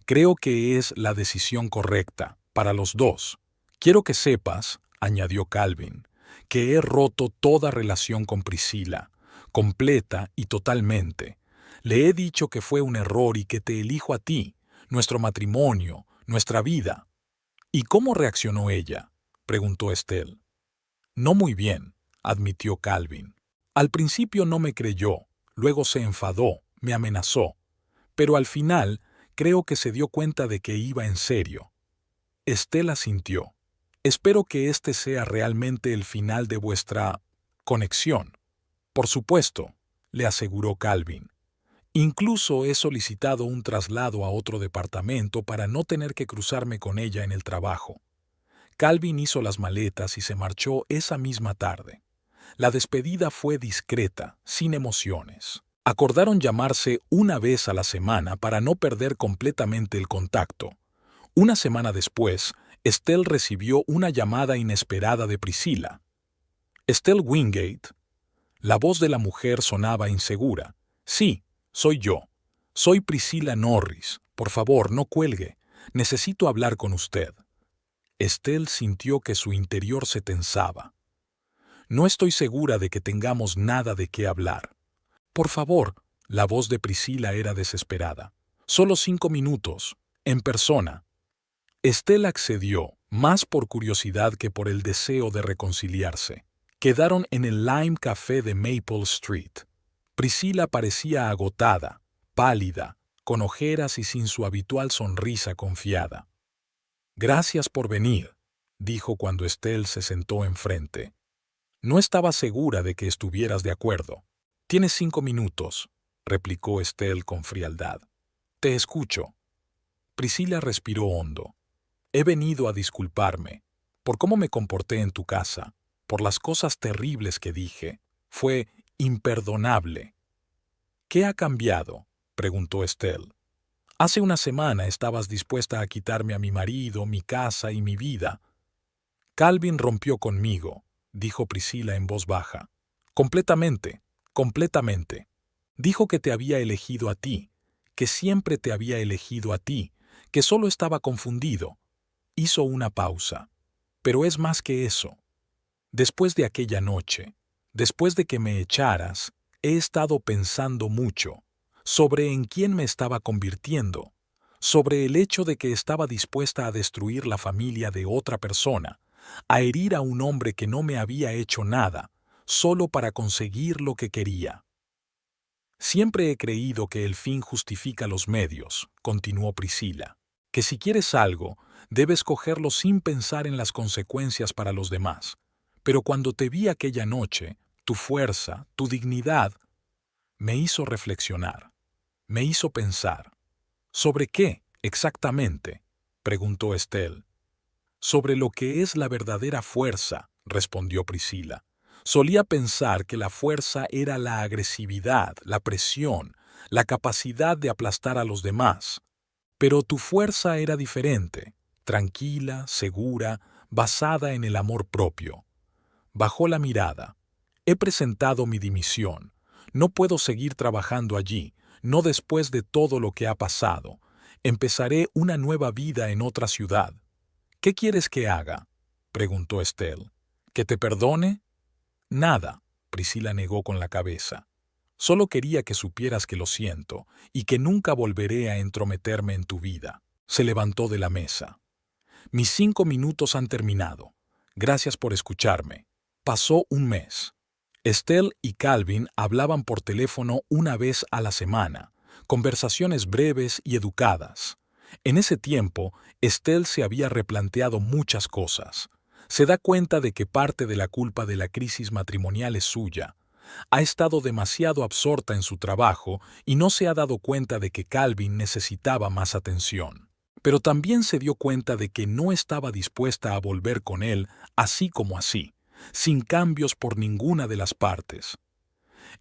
«Creo que es la decisión correcta, para los dos. Quiero que sepas», añadió Calvin, «que he roto toda relación con Priscilla, completa y totalmente. Le he dicho que fue un error y que te elijo a ti, nuestro matrimonio, nuestra vida». «¿Y cómo reaccionó ella?», preguntó Estelle. «No muy bien», admitió Calvin. «Al principio no me creyó, luego se enfadó, me amenazó, pero al final creo que se dio cuenta de que iba en serio». Estelle asintió. «Espero que este sea realmente el final de vuestra conexión». «Por supuesto», le aseguró Calvin. «Incluso he solicitado un traslado a otro departamento para no tener que cruzarme con ella en el trabajo». Calvin hizo las maletas y se marchó esa misma tarde. La despedida fue discreta, sin emociones. Acordaron llamarse una vez a la semana para no perder completamente el contacto. Una semana después, Estelle recibió una llamada inesperada de Priscilla. «Estelle Wingate». La voz de la mujer sonaba insegura. «Sí, soy yo. Soy Priscilla Norris. Por favor, no cuelgue. Necesito hablar con usted». Estelle sintió que su interior se tensaba. «No estoy segura de que tengamos nada de qué hablar». «Por favor», la voz de Priscilla era desesperada. «Solo 5 minutos, en persona». Estelle accedió, más por curiosidad que por el deseo de reconciliarse. Quedaron en el Lime Café de Maple Street. Priscilla parecía agotada, pálida, con ojeras y sin su habitual sonrisa confiada. «Gracias por venir», dijo cuando Estelle se sentó enfrente. «No estaba segura de que estuvieras de acuerdo». «Tienes 5 minutos», replicó Estelle con frialdad. «Te escucho». Priscilla respiró hondo. «He venido a disculparme por cómo me comporté en tu casa, por las cosas terribles que dije. Fue imperdonable». «¿Qué ha cambiado?», preguntó Estelle. «Hace una semana estabas dispuesta a quitarme a mi marido, mi casa y mi vida». «Calvin rompió conmigo», dijo Priscilla en voz baja. «Completamente, completamente. Dijo que te había elegido a ti, que siempre te había elegido a ti, que solo estaba confundido». Hizo una pausa. «Pero es más que eso. Después de aquella noche, después de que me echaras, he estado pensando mucho sobre en quién me estaba convirtiendo, sobre el hecho de que estaba dispuesta a destruir la familia de otra persona, a herir a un hombre que no me había hecho nada, solo para conseguir lo que quería». «Siempre he creído que el fin justifica los medios», continuó Priscilla, «que si quieres algo, debes cogerlo sin pensar en las consecuencias para los demás. Pero cuando te vi aquella noche, tu fuerza, tu dignidad, me hizo reflexionar, me hizo pensar». «¿Sobre qué, exactamente?», preguntó Estelle. «Sobre lo que es la verdadera fuerza», respondió Priscilla. «Solía pensar que la fuerza era la agresividad, la presión, la capacidad de aplastar a los demás. Pero tu fuerza era diferente, tranquila, segura, basada en el amor propio». Bajó la mirada. «He presentado mi dimisión. No puedo seguir trabajando allí, no después de todo lo que ha pasado. Empezaré una nueva vida en otra ciudad». «¿Qué quieres que haga?», preguntó Estelle. «¿Que te perdone?». «Nada», Priscilla negó con la cabeza. «Solo quería que supieras que lo siento y que nunca volveré a entrometerme en tu vida». Se levantó de la mesa. «Mis 5 minutos han terminado. Gracias por escucharme». Pasó un mes. Estelle y Calvin hablaban por teléfono una vez a la semana, conversaciones breves y educadas. En ese tiempo, Estelle se había replanteado muchas cosas. Se da cuenta de que parte de la culpa de la crisis matrimonial es suya. Ha estado demasiado absorta en su trabajo y no se ha dado cuenta de que Calvin necesitaba más atención. Pero también se dio cuenta de que no estaba dispuesta a volver con él así como así, sin cambios por ninguna de las partes.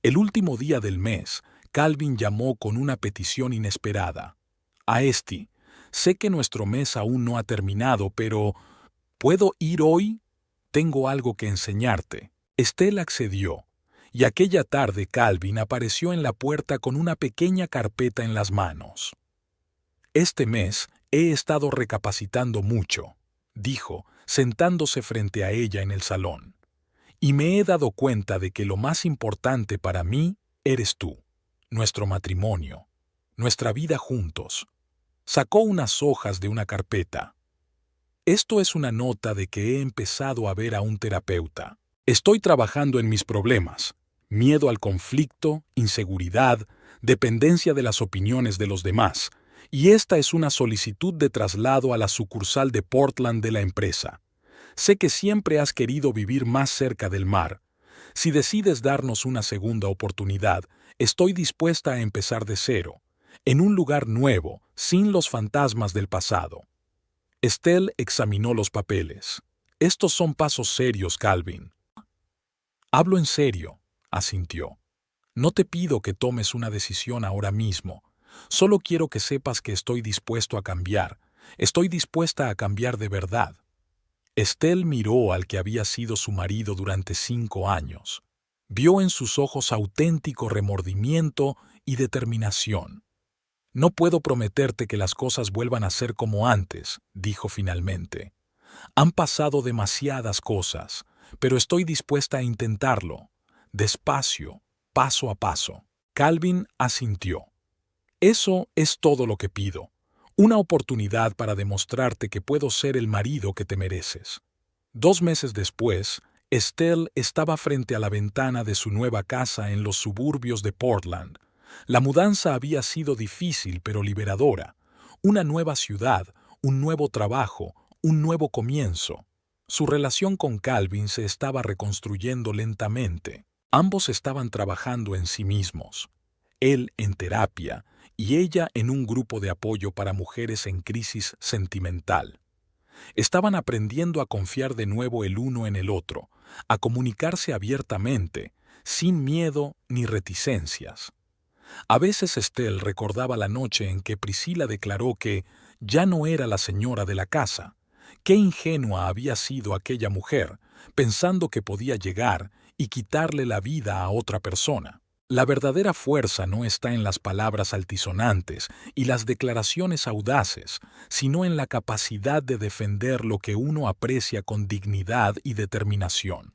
El último día del mes, Calvin llamó con una petición inesperada. «Aesti, sé que nuestro mes aún no ha terminado, pero ¿puedo ir hoy? Tengo algo que enseñarte». Estelle accedió, y aquella tarde Calvin apareció en la puerta con una pequeña carpeta en las manos. «Este mes he estado recapacitando mucho», dijo, sentándose frente a ella en el salón. «Y me he dado cuenta de que lo más importante para mí eres tú, nuestro matrimonio, nuestra vida juntos». Sacó unas hojas de una carpeta. «Esto es una nota de que he empezado a ver a un terapeuta. Estoy trabajando en mis problemas, miedo al conflicto, inseguridad, dependencia de las opiniones de los demás, y esta es una solicitud de traslado a la sucursal de Portland de la empresa. Sé que siempre has querido vivir más cerca del mar. Si decides darnos una segunda oportunidad, estoy dispuesta a empezar de cero, en un lugar nuevo, sin los fantasmas del pasado». Estelle examinó los papeles. «Estos son pasos serios, Calvin». «Hablo en serio», asintió. «No te pido que tomes una decisión ahora mismo. Solo quiero que sepas que estoy dispuesto a cambiar, Estoy dispuesta a cambiar de verdad. Estelle miró al que había sido su marido durante 5 años. Vio en sus ojos auténtico remordimiento y determinación. No puedo prometerte que las cosas vuelvan a ser como antes, dijo finalmente. Han pasado demasiadas cosas, pero estoy dispuesta a intentarlo, despacio, paso a paso. Calvin asintió. Eso es todo lo que pido. Una oportunidad para demostrarte que puedo ser el marido que te mereces. 2 meses después, Estelle estaba frente a la ventana de su nueva casa en los suburbios de Portland. La mudanza había sido difícil pero liberadora. Una nueva ciudad, un nuevo trabajo, un nuevo comienzo. Su relación con Calvin se estaba reconstruyendo lentamente. Ambos estaban trabajando en sí mismos. Él en terapia y ella en un grupo de apoyo para mujeres en crisis sentimental. Estaban aprendiendo a confiar de nuevo el uno en el otro, a comunicarse abiertamente, sin miedo ni reticencias. A veces Estelle recordaba la noche en que Priscila declaró que ya no era la señora de la casa. Qué ingenua había sido aquella mujer, pensando que podía llegar y quitarle la vida a otra persona. La verdadera fuerza no está en las palabras altisonantes y las declaraciones audaces, sino en la capacidad de defender lo que uno aprecia con dignidad y determinación.